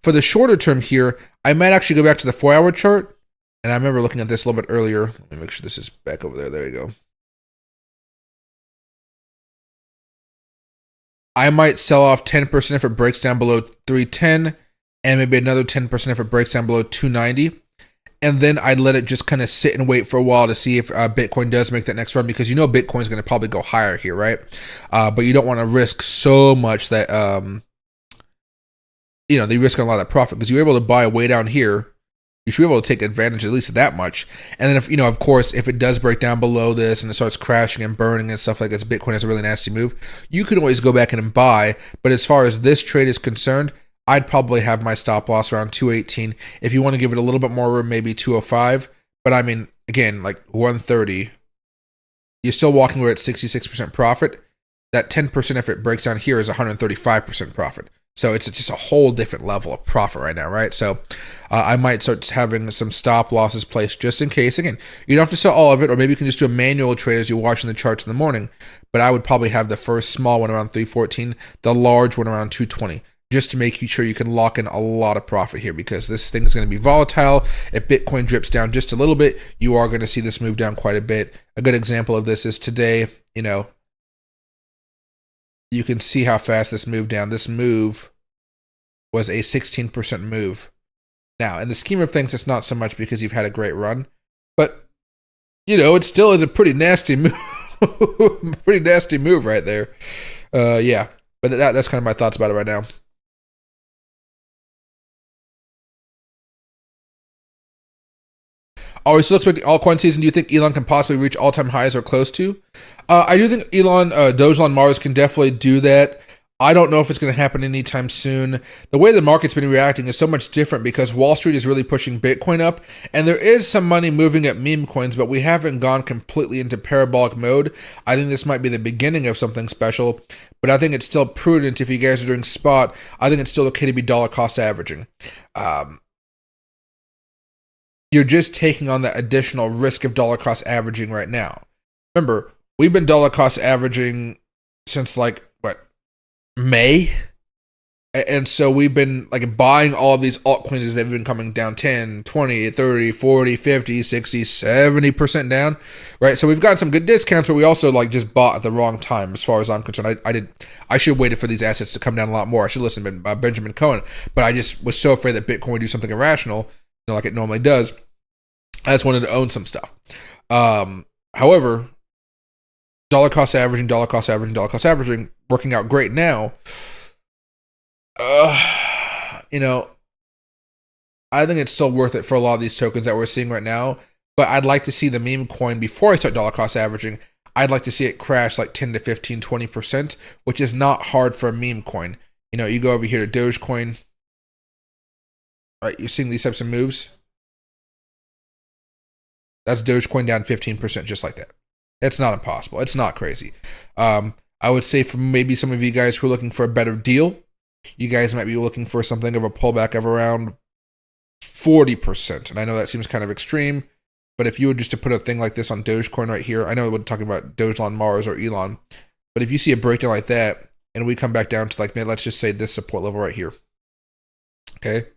For the shorter term here, I might actually go back to the 4-hour chart. And I remember looking at this a little bit earlier. Let me make sure this is back over there. There you go. I might sell off 10% if it breaks down below 310, and maybe another 10% if it breaks down below 290. And then I'd let it just kind of sit and wait for a while to see if Bitcoin does make that next run, because Bitcoin's going to probably go higher here, right? But you don't want to risk so much that, they risk a lot of that profit, because you're able to buy way down here. You should be able to take advantage at least of that much. And then if, of course, if it does break down below this and it starts crashing and burning and stuff like this, Bitcoin has a really nasty move, you can always go back in and buy. But as far as this trade is concerned, I'd probably have my stop loss around 218. If you want to give it a little bit more room, maybe 205. But I mean, again, like 130, you're still walking away at 66% profit. That 10% if it breaks down here is 135% profit. So it's just a whole different level of profit right now, right? So I might start having some stop losses placed just in case. Again, you don't have to sell all of it, or maybe you can just do a manual trade as you're watching the charts in the morning. But I would probably have the first small one around 314, the large one around 220, just to make sure you can lock in a lot of profit here, because this thing is going to be volatile. If Bitcoin drips down just a little bit, you are going to see this move down quite a bit. A good example of this is today, you can see how fast this moved down. This move was a 16% move. Now, in the scheme of things, it's not so much because you've had a great run, but, it still is a pretty nasty move. Pretty nasty move right there. Yeah, but that's kind of my thoughts about it right now. Are we still expecting altcoin season? Do you think Elon can possibly reach all-time highs or close to? I do think Dogecoin Mars can definitely do that. I don't know if it's going to happen anytime soon. The way the market's been reacting is so much different because Wall Street is really pushing Bitcoin up, and there is some money moving at meme coins, but we haven't gone completely into parabolic mode. I think this might be the beginning of something special, but I think it's still prudent if you guys are doing spot. I think it's still okay to be dollar cost averaging. You're just taking on that additional risk of dollar cost averaging right now. Remember, we've been dollar cost averaging since May? And so we've been buying all of these altcoins as they've been coming down 10, 20, 30, 40, 50, 60, 70% down, right? So we've gotten some good discounts, but we also just bought at the wrong time as far as I'm concerned. I should have waited for these assets to come down a lot more. I should listen to Benjamin Cohen, but I just was so afraid that Bitcoin would do something irrational, like it normally does. I just wanted to own some stuff. However, dollar cost averaging, working out great now. I think it's still worth it for a lot of these tokens that we're seeing right now. But I'd like to see the meme coin, before I start dollar cost averaging, I'd like to see it crash 10 to 15, 20%, which is not hard for a meme coin. You go over here to Dogecoin, right? You're seeing these types of moves. That's Dogecoin down 15% just like that. It's not impossible. It's not crazy. I would say for maybe some of you guys who are looking for a better deal, you guys might be looking for something of a pullback of around 40%. And I know that seems kind of extreme, but if you were just to put a thing like this on Dogecoin right here, I know we're talking about Dogecoin Mars or Elon, but if you see a breakdown like that, and we come back down to let's just say this support level right here. Okay.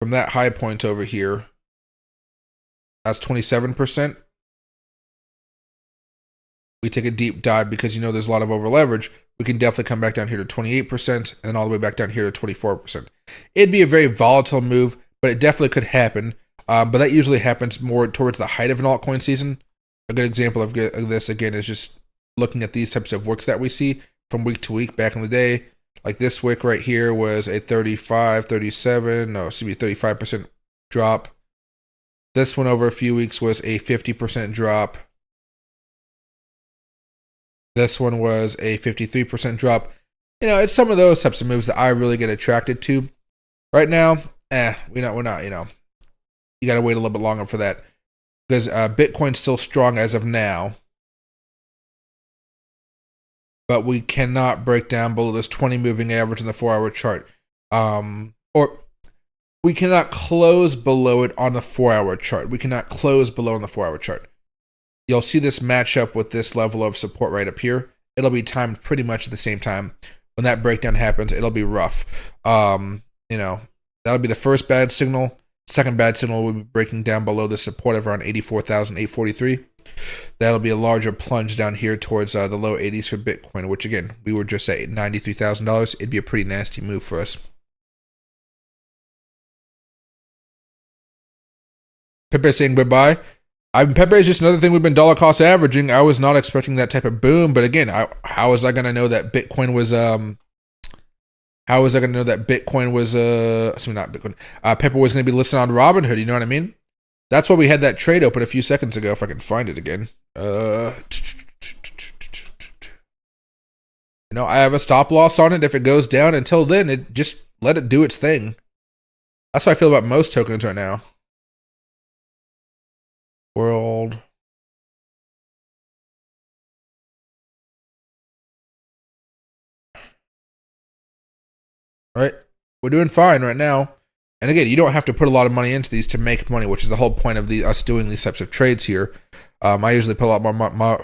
From that high point over here, that's 27%. We take a deep dive because there's a lot of over leverage. We can definitely come back down here to 28% and then all the way back down here to 24%. It'd be a very volatile move, but it definitely could happen. But that usually happens more towards the height of an altcoin season. A good example of this, again, is just looking at these types of wicks that we see from week to week back in the day. Like this wick right here was a 35% drop. This one over a few weeks was a 50% drop. This one was a 53% drop. It's some of those types of moves that I really get attracted to. Right now, we're not. You got to wait a little bit longer for that because Bitcoin's still strong as of now, but we cannot break down below this 20 moving average in the 4-hour chart, or we cannot close below it on the 4-hour chart. We cannot close below on the 4-hour chart. You'll see this match up with this level of support right up here. It'll be timed pretty much at the same time. When that breakdown happens, it'll be rough. That'll be the first bad signal. Second bad signal will be breaking down below the support of around 84,843. That'll be a larger plunge down here towards the low 80s for Bitcoin, which again, we were just at $93,000. It'd be a pretty nasty move for us. Pepe saying goodbye. Pepe is just another thing we've been dollar cost averaging. I was not expecting that type of boom, but again, how was I going to know that Bitcoin was Pepe was going to be listed on Robinhood, you know what I mean? That's why we had that trade open a few seconds ago, if I can find it again. You know, I have a stop loss on it. If it goes down, until then, it just let it do its thing. That's how I feel about most tokens right now. World. All right. We're doing fine right now. And again, you don't have to put a lot of money into these to make money, which is the whole point of us doing these types of trades here. I usually put a lot more blah,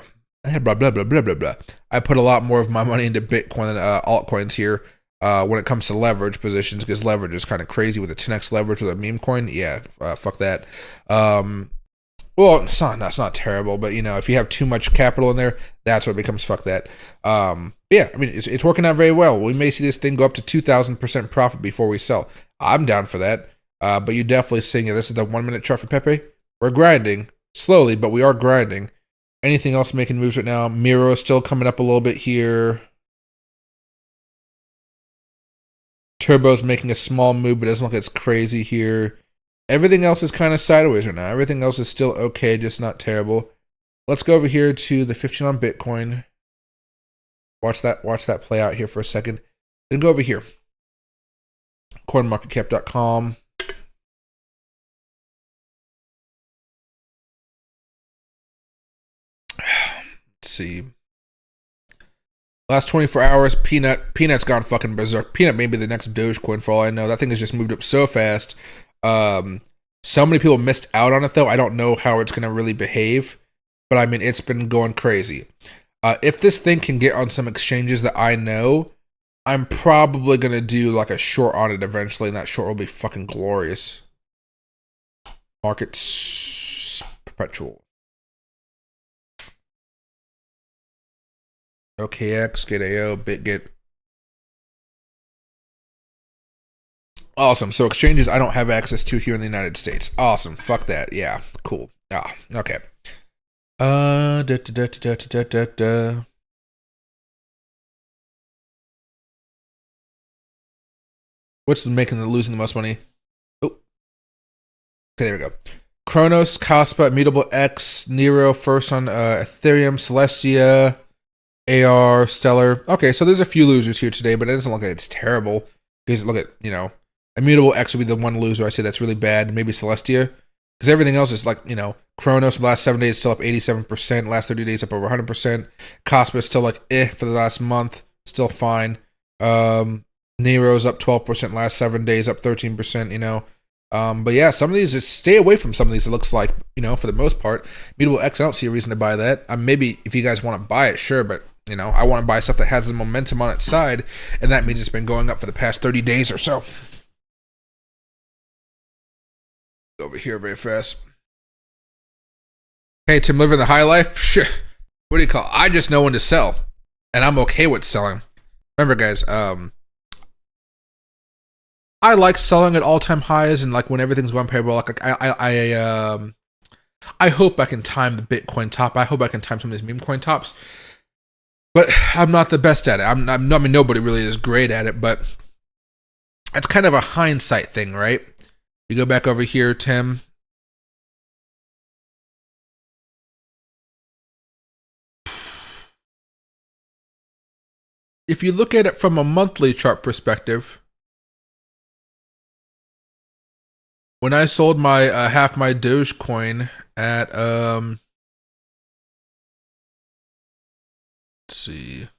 blah, blah, blah, blah, blah. I put a lot more of my money into Bitcoin than altcoins here when it comes to leverage positions, because leverage is kind of crazy with a 10x leverage with a meme coin. Yeah, fuck that. Well, it's not terrible, but you know, if you have too much capital in there, that's what becomes fuck that. Yeah, I mean, it's working out very well. We may see this thing go up to 2,000% profit before we sell. I'm down for that. But you're definitely seeing it. This is the 1 minute chart for Pepe. We're grinding slowly, but we are grinding. Anything else making moves right now? Miro is still coming up a little bit here. Turbo's making a small move, but it doesn't look as crazy here. Everything else is kind of sideways right now. Everything else is still okay, just not terrible. Let's go over here to the 15 on Bitcoin. Watch that play out here for a second. Then go over here. Coinmarketcap.com. Let's see. Last 24 hours, Peanut's gone fucking berserk. Peanut may be the next Dogecoin for all I know. That thing has just moved up so fast. So many people missed out on it though. I don't know how it's going to really behave, but I mean, it's been going crazy. If this thing can get on some exchanges that I know, I'm probably going to do like a short on it eventually, and that short will be fucking glorious. Markets perpetual. OKX, GetAO, BitGet. Awesome. So exchanges I don't have access to here in the United States. Awesome. Fuck that. Yeah. Cool. Ah, okay. What's losing the most money? Oh. Okay, there we go. Kronos, Kaspa, Immutable X, Nero, first on Ethereum, Celestia, AR, Stellar. Okay, so there's a few losers here today, but it doesn't look like it's terrible. Because look at, you know, Immutable X would be the one loser I say that's really bad. Maybe Celestia. Because everything else is like, you know, Kronos, the last 7 days still up 87%. Last 30 days up over 100%. Kaspa is still like for the last month. Still fine. Nero's up 12% last 7 days, up 13%, you know. But yeah, some of these, just stay away from some of these, it looks like, you know, for the most part. Immutable X, I don't see a reason to buy that. Maybe if you guys want to buy it, sure, but, you know, I want to buy stuff that has the momentum on its side, and that means it's been going up for the past 30 days or so. Over here very fast. Hey, Tim, living the high life? Sure. What do you call it? I just know when to sell, and I'm okay with selling. Remember, guys, I like selling at all-time highs and like when everything's going parabolic. Like I hope I can time the Bitcoin top. I hope I can time some of these meme coin tops. But I'm not the best at it. I mean, nobody really is great at it, but it's kind of a hindsight thing, right? You go back over here, Tim. If you look at it from a monthly chart perspective, when I sold my half my Dogecoin at let's see,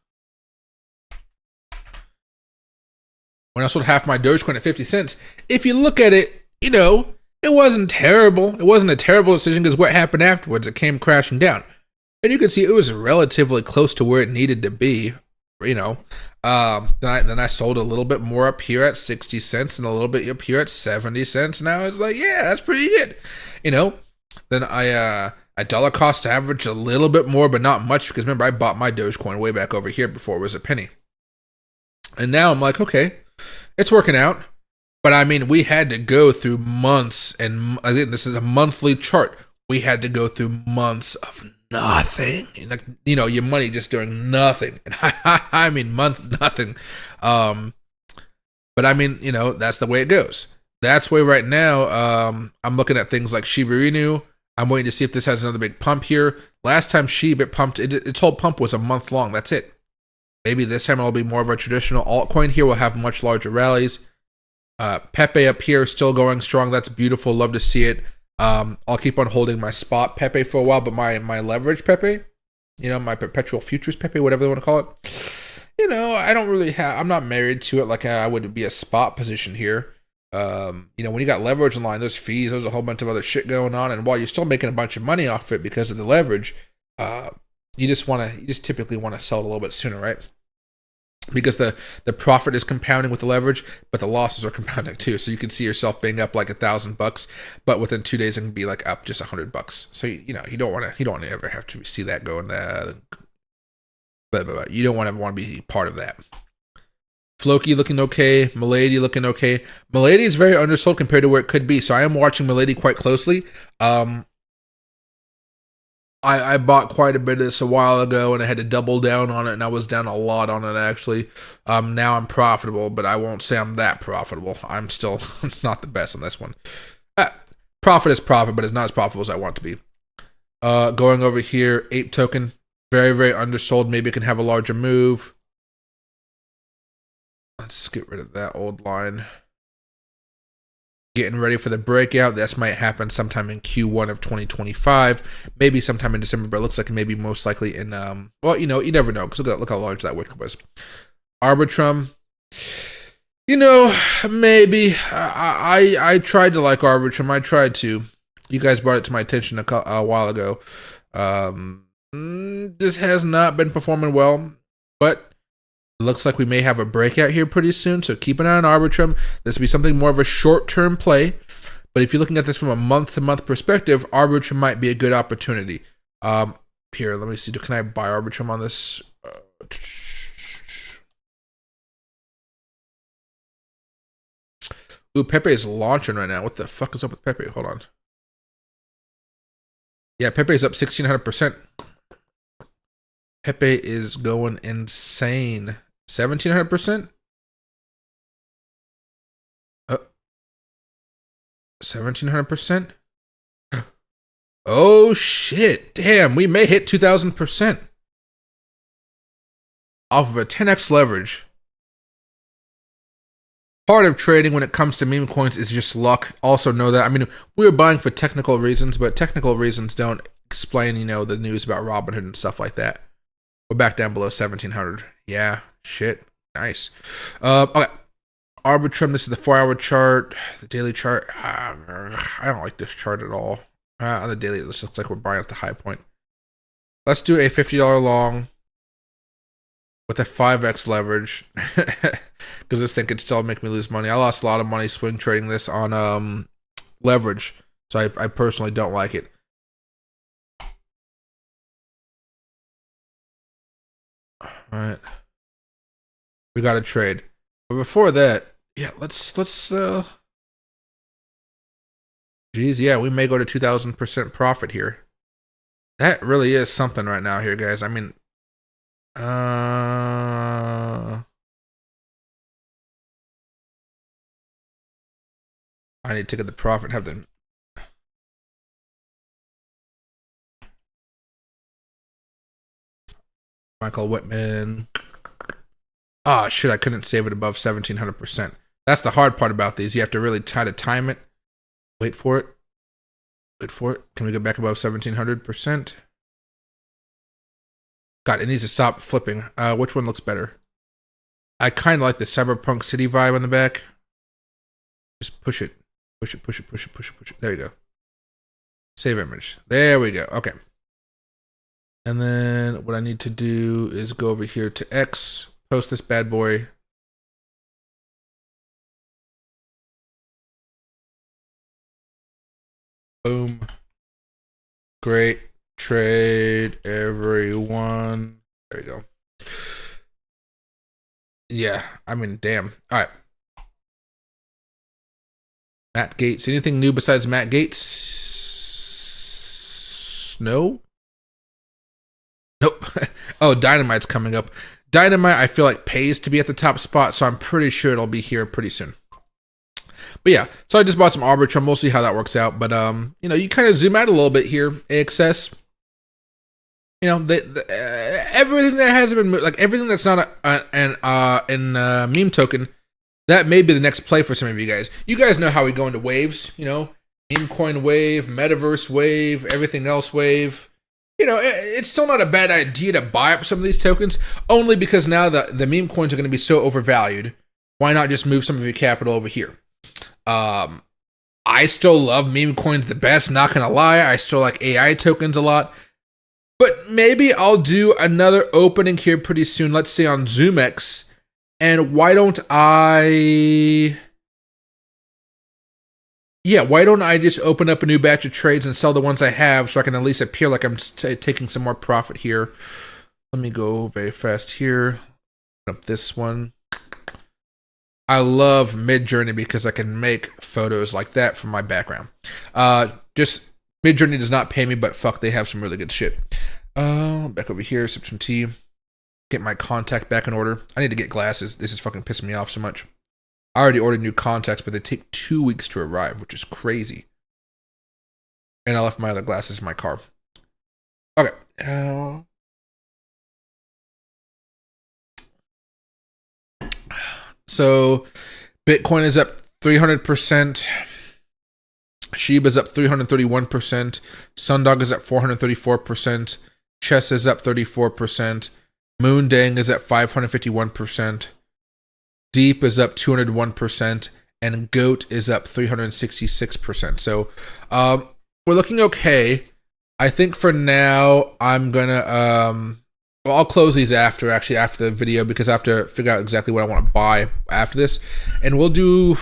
when I sold half my Dogecoin at 50 cents, if you look at it, you know, it wasn't terrible. It wasn't a terrible decision because what happened afterwards, it came crashing down, and you can see it was relatively close to where it needed to be. You know, then I sold a little bit more up here at 60 cents and a little bit up here at 70 cents. Now it's like, yeah, that's pretty good. You know, then I dollar cost average a little bit more, but not much, because remember, I bought my Dogecoin way back over here before it was a penny. And now I'm like, okay, it's working out. But I mean, we had to go through months, and again, this is a monthly chart. We had to go through months of nothing, like, you know, your money just doing nothing, and I mean nothing. But I mean, you know, that's the way it goes. That's why right now, I'm looking at things like Shiba Inu. I'm waiting to see if this has another big pump here. Last time Shiba pumped, its whole pump was a month long. That's it. Maybe this time it'll be more of a traditional altcoin here. We'll have much larger rallies. Pepe up here still going strong. That's beautiful. Love to see it. I'll keep on holding my spot Pepe for a while, but my leverage Pepe, my perpetual futures Pepe, whatever they want to call it, I don't really have, I'm not married to it like I would be a spot position here. When you got leverage online, there's fees, there's a whole bunch of other shit going on, and while you're still making a bunch of money off it because of the leverage, you just typically want to sell it a little bit sooner, right? Because the profit is compounding with the leverage, but the losses are compounding too. So you can see yourself being up like $1,000, but within 2 days it can be like up just $100. So you don't want to ever have to see that going. You don't want to be part of that. Floki looking okay. Milady looking okay. Milady is very undersold compared to where it could be. So I am watching Milady quite closely. I bought quite a bit of this a while ago, and I had to double down on it, and I was down a lot on it, actually. Now I'm profitable, but I won't say I'm that profitable. I'm still not the best on this one. Profit is profit, but it's not as profitable as I want it to be. Going over here, Ape token, very, very undersold. Maybe it can have a larger move. Let's get rid of that old line. Getting ready for the breakout. This might happen sometime in Q1 of 2025, maybe sometime in December, but it looks like it may be most likely in you never know, because look how large that wick was. Arbitrum, maybe. I tried to like Arbitrum. I tried to. You guys brought it to my attention a while ago. This has not been performing well, but it looks like we may have a breakout here pretty soon, so keep an eye on Arbitrum. This will be something more of a short-term play, but if you're looking at this from a month-to-month perspective, Arbitrum might be a good opportunity. Here, let me see. Can I buy Arbitrum on this? Ooh, Pepe is launching right now. What the fuck is up with Pepe? Hold on. Yeah, Pepe is up 1,600%. Pepe is going insane. 1,700%? 1,700%? Oh shit. Damn, we may hit 2,000% off of a 10x leverage. Part of trading when it comes to meme coins is just luck. Also know that. I mean, we were buying for technical reasons, but technical reasons don't explain, the news about Robinhood and stuff like that. We're back down below 1,700. Yeah, shit. Nice. Okay. Arbitrum, this is the 4-hour chart. The daily chart. I don't like this chart at all. On the daily, this looks like we're buying at the high point. Let's do a $50 long with a 5x leverage. Because this thing could still make me lose money. I lost a lot of money swing trading this on leverage. So I personally don't like it. All right, we got to trade, but before that, yeah, let's. Geez, yeah, we may go to 2,000% profit here. That really is something right now, here, guys. I mean, I need to get the profit. Have them. Michael Whitman. Ah, shit, I couldn't save it above 1,700%. That's the hard part about these. You have to really try to time it. Wait for it. Wait for it. Can we go back above 1,700%? God, it needs to stop flipping. Which one looks better? I kind of like the Cyberpunk City vibe on the back. Just push it. Push it, push it, push it, push it, push it. There you go. Save image. There we go. Okay. And then what I need to do is go over here to X, post this bad boy. Boom. Great trade, everyone. There you go. Yeah, I mean, damn. All right. Matt Gates. Anything new besides Matt Gates? No? Nope. Oh, Dynamite's coming up. Dynamite, I feel like, pays to be at the top spot, so I'm pretty sure it'll be here pretty soon. But yeah, so I just bought some Arbitrum. We'll see how that works out. But, you kind of zoom out a little bit here. AXS. You know, everything that hasn't been like everything that's not a meme token, that may be the next play for some of you guys. You guys know how we go into waves. You know, meme coin wave, metaverse wave, everything else wave. You know, it's still not a bad idea to buy up some of these tokens, only because now the meme coins are going to be so overvalued. Why not just move some of your capital over here? I still love meme coins the best, not gonna lie. I still like AI tokens a lot. But maybe I'll do another opening here pretty soon, let's say on ZoomX. And why don't I just open up a new batch of trades and sell the ones I have so I can at least appear like I'm taking some more profit here. Let me go very fast here. Open up this one. I love Midjourney because I can make photos like that from my background. Just Midjourney does not pay me, but fuck, they have some really good shit. Back over here, sip some tea. Get my contact back in order. I need to get glasses. This is fucking pissing me off so much. I already ordered new contacts, but they take 2 weeks to arrive, which is crazy. And I left my other glasses in my car. Okay. So Bitcoin is up 300%. Shiba is up 331%. Sundog is up 434%. Chess is up 34%. Moondang is at 551%. Deep is up 201%. And Goat is up 366%. So we're looking okay. I think for now, I'm going to... Well, I'll close these after the video because I have to figure out exactly what I want to buy after this. And we'll do,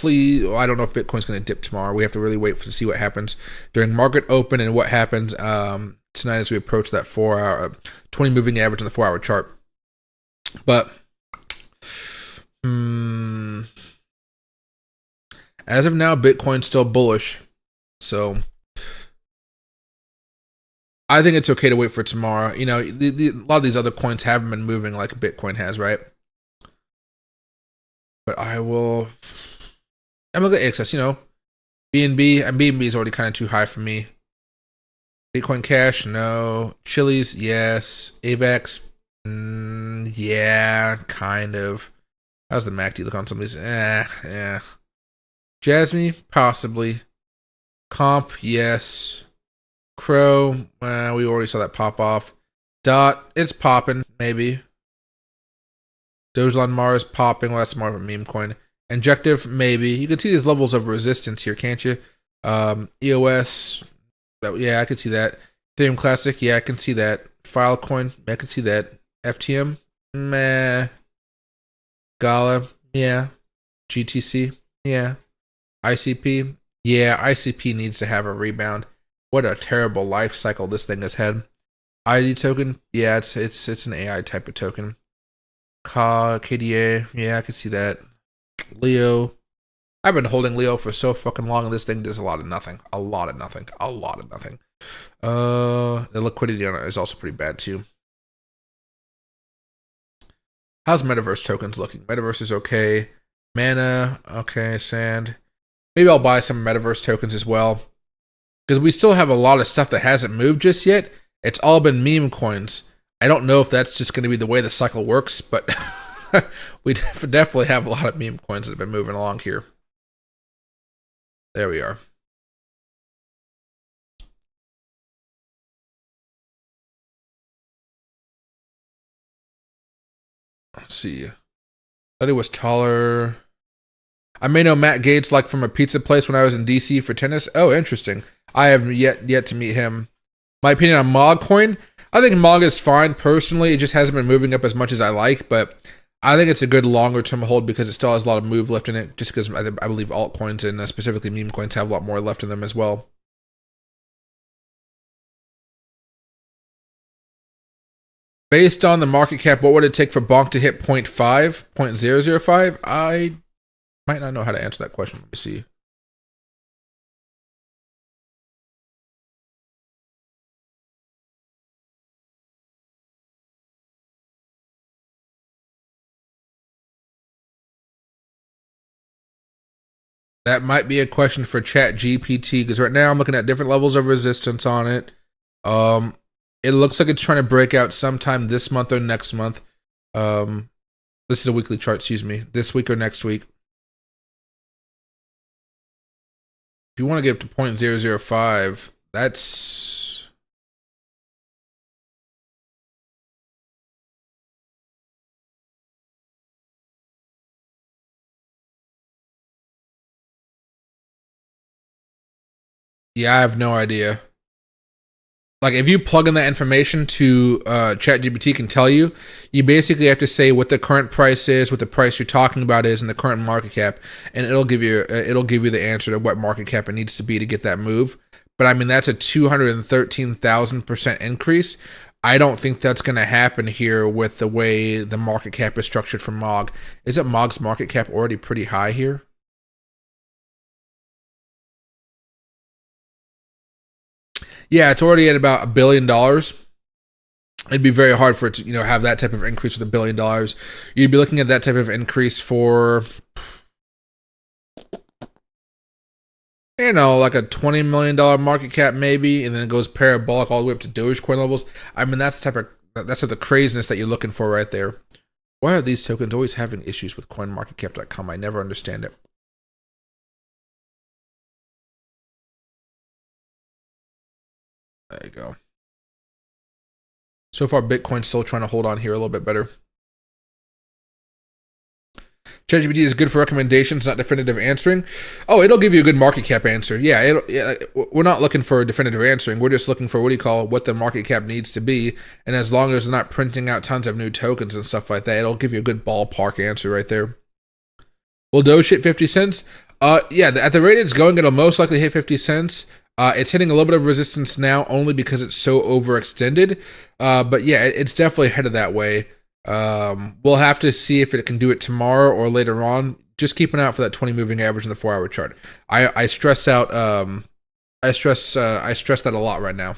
I don't know if Bitcoin's going to dip tomorrow. We have to really wait to see what happens during market open and what happens tonight as we approach that 20 moving average on the 4-hour chart. But as of now, Bitcoin's still bullish. So I think it's okay to wait for tomorrow. You know, a lot of these other coins haven't been moving like Bitcoin has, right? But I'm looking at excess, you know. BNB, and BNB is already kind of too high for me. Bitcoin Cash, no. Chili's, yes. AVAX, yeah, kind of. How's the MACD look on some of these? Yeah. Jasmine, possibly. Comp, yes. Crow, we already saw that pop off. Dot, it's popping, maybe. Dogecoin Mars popping, well, that's more of a meme coin. Injective, maybe. You can see these levels of resistance here, can't you? EOS, yeah, I can see that. Ethereum Classic, yeah, I can see that. Filecoin, I can see that. FTM, meh. Gala, yeah. GTC, yeah. ICP, yeah, ICP needs to have a rebound. What a terrible life cycle this thing has had. ID token, yeah, it's an AI type of token. KDA, yeah, I can see that. Leo, I've been holding Leo for so fucking long, and this thing does a lot of nothing. A lot of nothing. The liquidity on it is also pretty bad too. How's Metaverse tokens looking? Metaverse is okay. Mana, okay. Sand. Maybe I'll buy some Metaverse tokens as well. Because we still have a lot of stuff that hasn't moved just yet. It's all been meme coins. I don't know if that's just going to be the way the cycle works, but we definitely have a lot of meme coins that have been moving along here. There we are. Let's see. Thought he was taller. I may know Matt Gates like from a pizza place when I was in DC for tennis. Oh, interesting. I have yet to meet him. My opinion on MOG coin, I think MOG is fine personally. It just hasn't been moving up as much as I like, but I think it's a good longer term hold because it still has a lot of move left in it, just because I believe altcoins and specifically meme coins have a lot more left in them as well. Based on the market cap, what would it take for Bonk to hit 0.005? I might not know how to answer that question. Let me see. That might be a question for Chat GPT because right now I'm looking at different levels of resistance on it. It looks like it's trying to break out sometime this month or next month. This is a weekly chart, excuse me. This week or next week. If you want to get up to 0.005, that's... Yeah, I have no idea. Like, if you plug in that information to ChatGPT can tell you, you basically have to say what the current price is, what the price you're talking about is, and the current market cap, and it'll give you the answer to what market cap it needs to be to get that move. But I mean, that's a 213,000% increase. I don't think that's going to happen here with the way the market cap is structured for MOG. Isn't MOG's market cap already pretty high here? Yeah, it's already at about $1 billion. It'd be very hard for it to, have that type of increase with $1 billion. You'd be looking at that type of increase for, like a $20 million market cap maybe, and then it goes parabolic all the way up to Dogecoin levels. I mean, that's the craziness that you're looking for right there. Why are these tokens always having issues with Coinmarketcap.com? I never understand it. There you go. So far, Bitcoin's still trying to hold on here a little bit better. ChatGPT is good for recommendations, not definitive answering. Oh, it'll give you a good market cap answer. Yeah, we're not looking for definitive answering. We're just looking for what the market cap needs to be. And as long as it's not printing out tons of new tokens and stuff like that, it'll give you a good ballpark answer right there. Will Doge hit 50 cents? Yeah, at the rate it's going, it'll most likely hit 50 cents. It's hitting a little bit of resistance now only because it's so overextended. But yeah, it's definitely headed that way. We'll have to see if it can do it tomorrow or later on. Just keep an eye out for that 20 moving average in the 4-hour chart. I stress that a lot right now.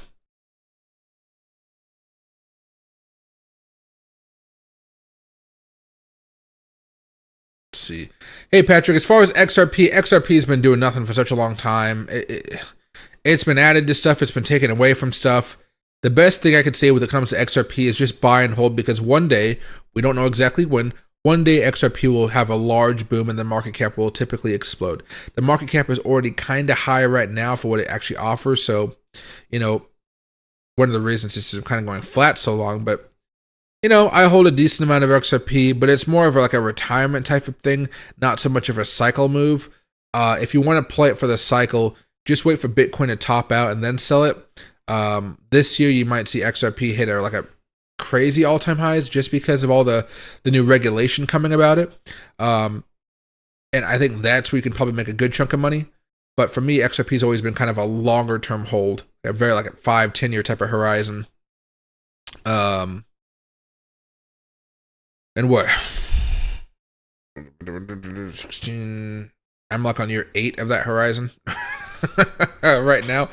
Let's see. Hey Patrick, as far as XRP has been doing nothing for such a long time. It's been added to stuff. It's been taken away from stuff. The best thing I could say when it comes to XRP is just buy and hold, because one day, we don't know exactly when, one day XRP will have a large boom and the market cap will typically explode. The market cap is already kind of high right now for what it actually offers. So, one of the reasons it's kind of going flat so long, but I hold a decent amount of XRP, but it's more of like a retirement type of thing, not so much of a cycle move. If you want to play it for the cycle, just wait for Bitcoin to top out and then sell it. This year you might see XRP hit like a crazy all-time highs just because of all the new regulation coming about it. And I think that's where you can probably make a good chunk of money. But for me, XRP has always been kind of a longer term hold, a very like a 5-10 year type of horizon. And what? 16. I'm like on year 8 of that horizon. Right now.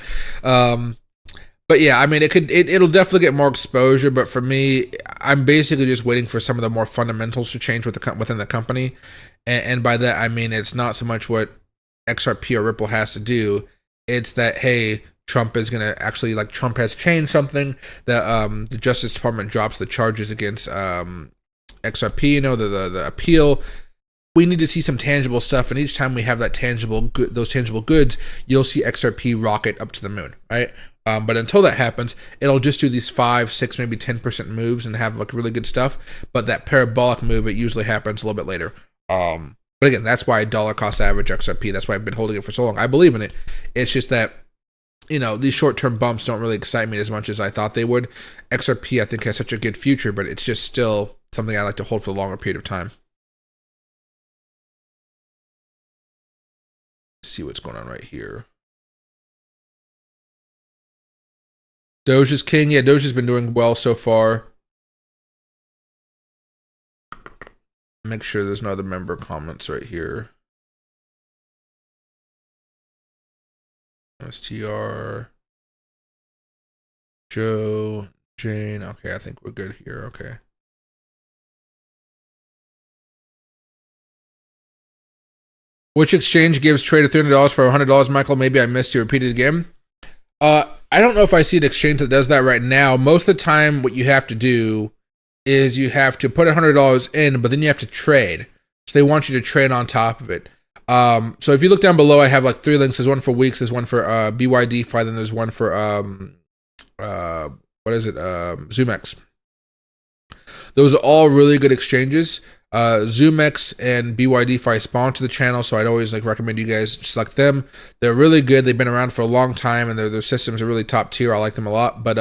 But yeah, I mean, it'll definitely get more exposure, but for me, I'm basically just waiting for some of the more fundamentals to change within the company. And by that, I mean, it's not so much what XRP or Ripple has to do. It's that, hey, Trump is going to actually, like, Trump has changed something, that the Justice Department drops the charges against XRP, the appeal. We need to see some tangible stuff, and each time we have that those tangible goods, you'll see XRP rocket up to the moon, right? But until that happens, it'll just do these 5, 6, maybe 10% moves and have like really good stuff. But that parabolic move, it usually happens a little bit later. But again, that's why dollar cost average XRP. That's why I've been holding it for so long. I believe in it. It's just that these short-term bumps don't really excite me as much as I thought they would. XRP, I think, has such a good future, but it's just still something I like to hold for a longer period of time. See what's going on right here. Doge is king. Yeah, Doge has been doing well so far. Make sure there's no other member comments right here. STR. Joe. Jane. Okay, I think we're good here. Okay. Which exchange gives trade $300 for $100, Michael? Maybe I missed you. Repeat it again. I don't know if I see an exchange that does that right now. Most of the time, what you have to do is you have to put $100 in, but then you have to trade. So they want you to trade on top of it. So if you look down below, I have like 3 links. There's one for Weeks, there's one for BYDFi, then there's one for ZoomX. Those are all really good exchanges. ZoomX and BYDFi sponsor the channel, so I'd always like recommend you guys select them. They're really good. They've been around for a long time, and their systems are really top tier. I like them a lot. But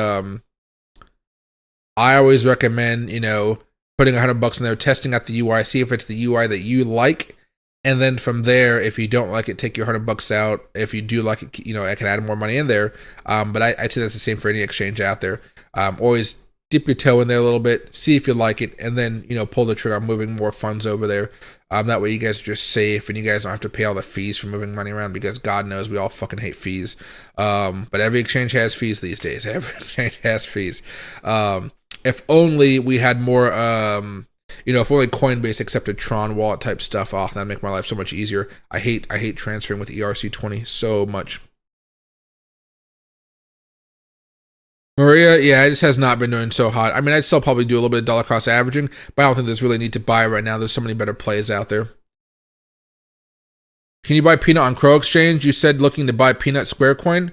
I always recommend, you know, putting $100 in there, testing out the UI, see if it's the UI that you like, and then from there, if you don't like it, take your $100 out. If you do like it, you know, I can add more money in there. But I'd say that's the same for any exchange out there. Always dip your toe in there a little bit, see if you like it, and then, you know, pull the trigger on moving more funds over there. That way you guys are just safe, and you guys don't have to pay all the fees for moving money around, because God knows we all fucking hate fees. But every exchange has fees these days. Every exchange has fees. If only we had more, you know, if only Coinbase accepted Tron wallet type stuff, that'd make my life so much easier. I hate transferring with ERC20 so much. Maria, yeah, it just has not been doing so hot. I mean, I'd still probably do a little bit of dollar cost averaging, but I don't think there's really need to buy right now. There's so many better plays out there. Can you buy Peanut on Crow Exchange? You said looking to buy Peanut Square Coin.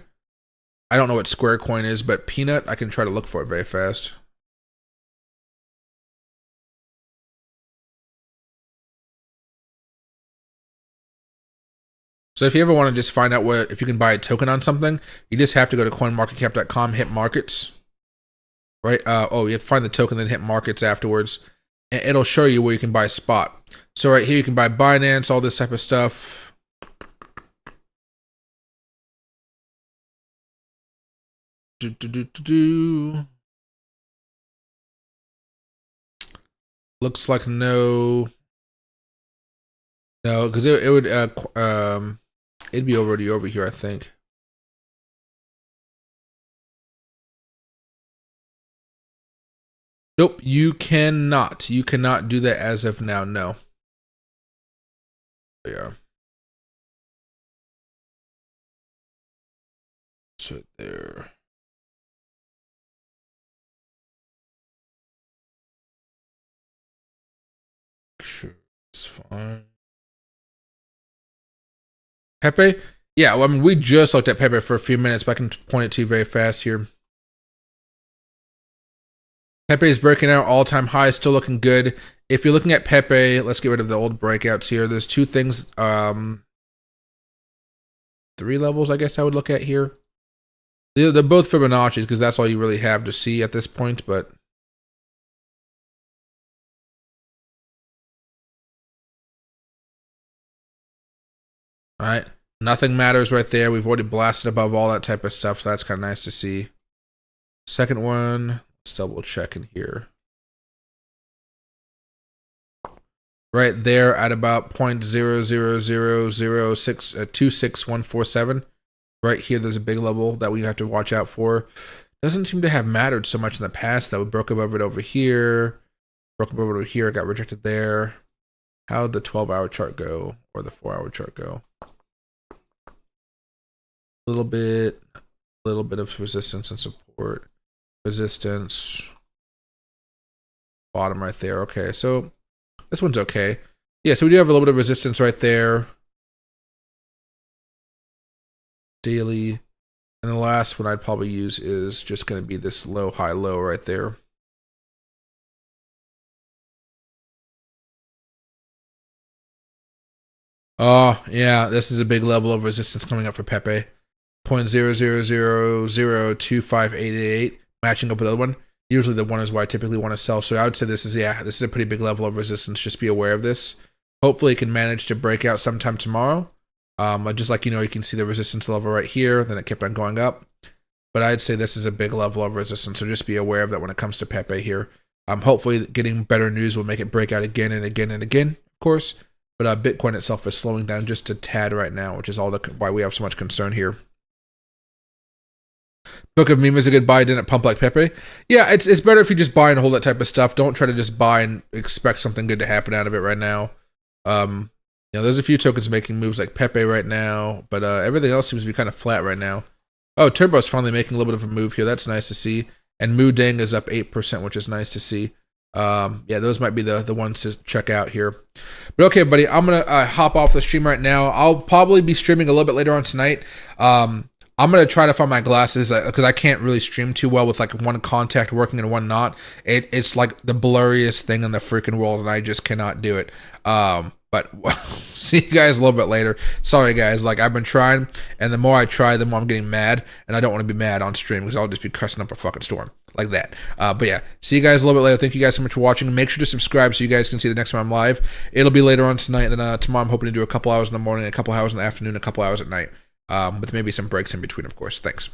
I don't know what Square Coin is, but Peanut, I can try to look for it very fast. So if you ever want to just find out if you can buy a token on something, you just have to go to coinmarketcap.com, hit markets, right? You have to find the token, then hit markets afterwards, and it'll show you where you can buy spot. So right here, you can buy Binance, all this type of stuff. Looks like no, because it would it'd be already over here, I think. Nope, you cannot. You cannot do that as of now, no. There you are. So there. Sure, it's fine. Pepe? Yeah, well, I mean, we just looked at Pepe for a few minutes, but I can point it to you very fast here. Pepe is breaking out all-time high, still looking good. If you're looking at Pepe, let's get rid of the old breakouts here. There's 2 things, 3 levels, I guess I would look at here. They're both Fibonacci's, because that's all you really have to see at this point, but all right, nothing matters right there. We've already blasted above all that type of stuff, so that's kind of nice to see. Second one, let's double check in here. Right there at about 0.00006 right here, there's a big level that we have to watch out for. Doesn't seem to have mattered so much in the past, though. We broke above it over here, broke above it over here, got rejected there. How'd the 12-hour chart go, or the 4-hour chart go? A little bit of resistance and support. Resistance. Bottom right there. Okay, so this one's okay. Yeah, so we do have a little bit of resistance right there. Daily. And the last one I'd probably use is just going to be this low, high, low right there. Oh, yeah, this is a big level of resistance coming up for Pepe. 0.000025888, matching up with the other one. Usually the one is where I typically want to sell. So I would say this is a pretty big level of resistance. Just be aware of this. Hopefully it can manage to break out sometime tomorrow. Just like, you can see the resistance level right here. Then it kept on going up. But I'd say this is a big level of resistance. So just be aware of that when it comes to Pepe here. Hopefully getting better news will make it break out again and again and again, of course. But Bitcoin itself is slowing down just a tad right now, which is why we have so much concern here. Book of Meme is a good buy. Didn't pump like Pepe. Yeah, it's better if you just buy and hold that type of stuff. Don't try to just buy and expect something good to happen out of it right now. There's a few tokens making moves like Pepe right now, but everything else seems to be kind of flat right now. Oh, Turbo's finally making a little bit of a move here. That's nice to see. And Mooding is up 8%, which is nice to see. Yeah, those might be the ones to check out here. But okay, buddy, I'm going to hop off the stream right now. I'll probably be streaming a little bit later on tonight. I'm going to try to find my glasses because I can't really stream too well with like one contact working and one not. It's like the blurriest thing in the freaking world, and I just cannot do it. But see you guys a little bit later. Sorry, guys. Like, I've been trying, and the more I try, the more I'm getting mad, and I don't want to be mad on stream because I'll just be cussing up a fucking storm like that. But yeah, see you guys a little bit later. Thank you guys so much for watching. Make sure to subscribe so you guys can see the next time I'm live. It'll be later on tonight, and then tomorrow I'm hoping to do a couple hours in the morning, a couple hours in the afternoon, a couple hours at night, with maybe some breaks in between, of course. Thanks.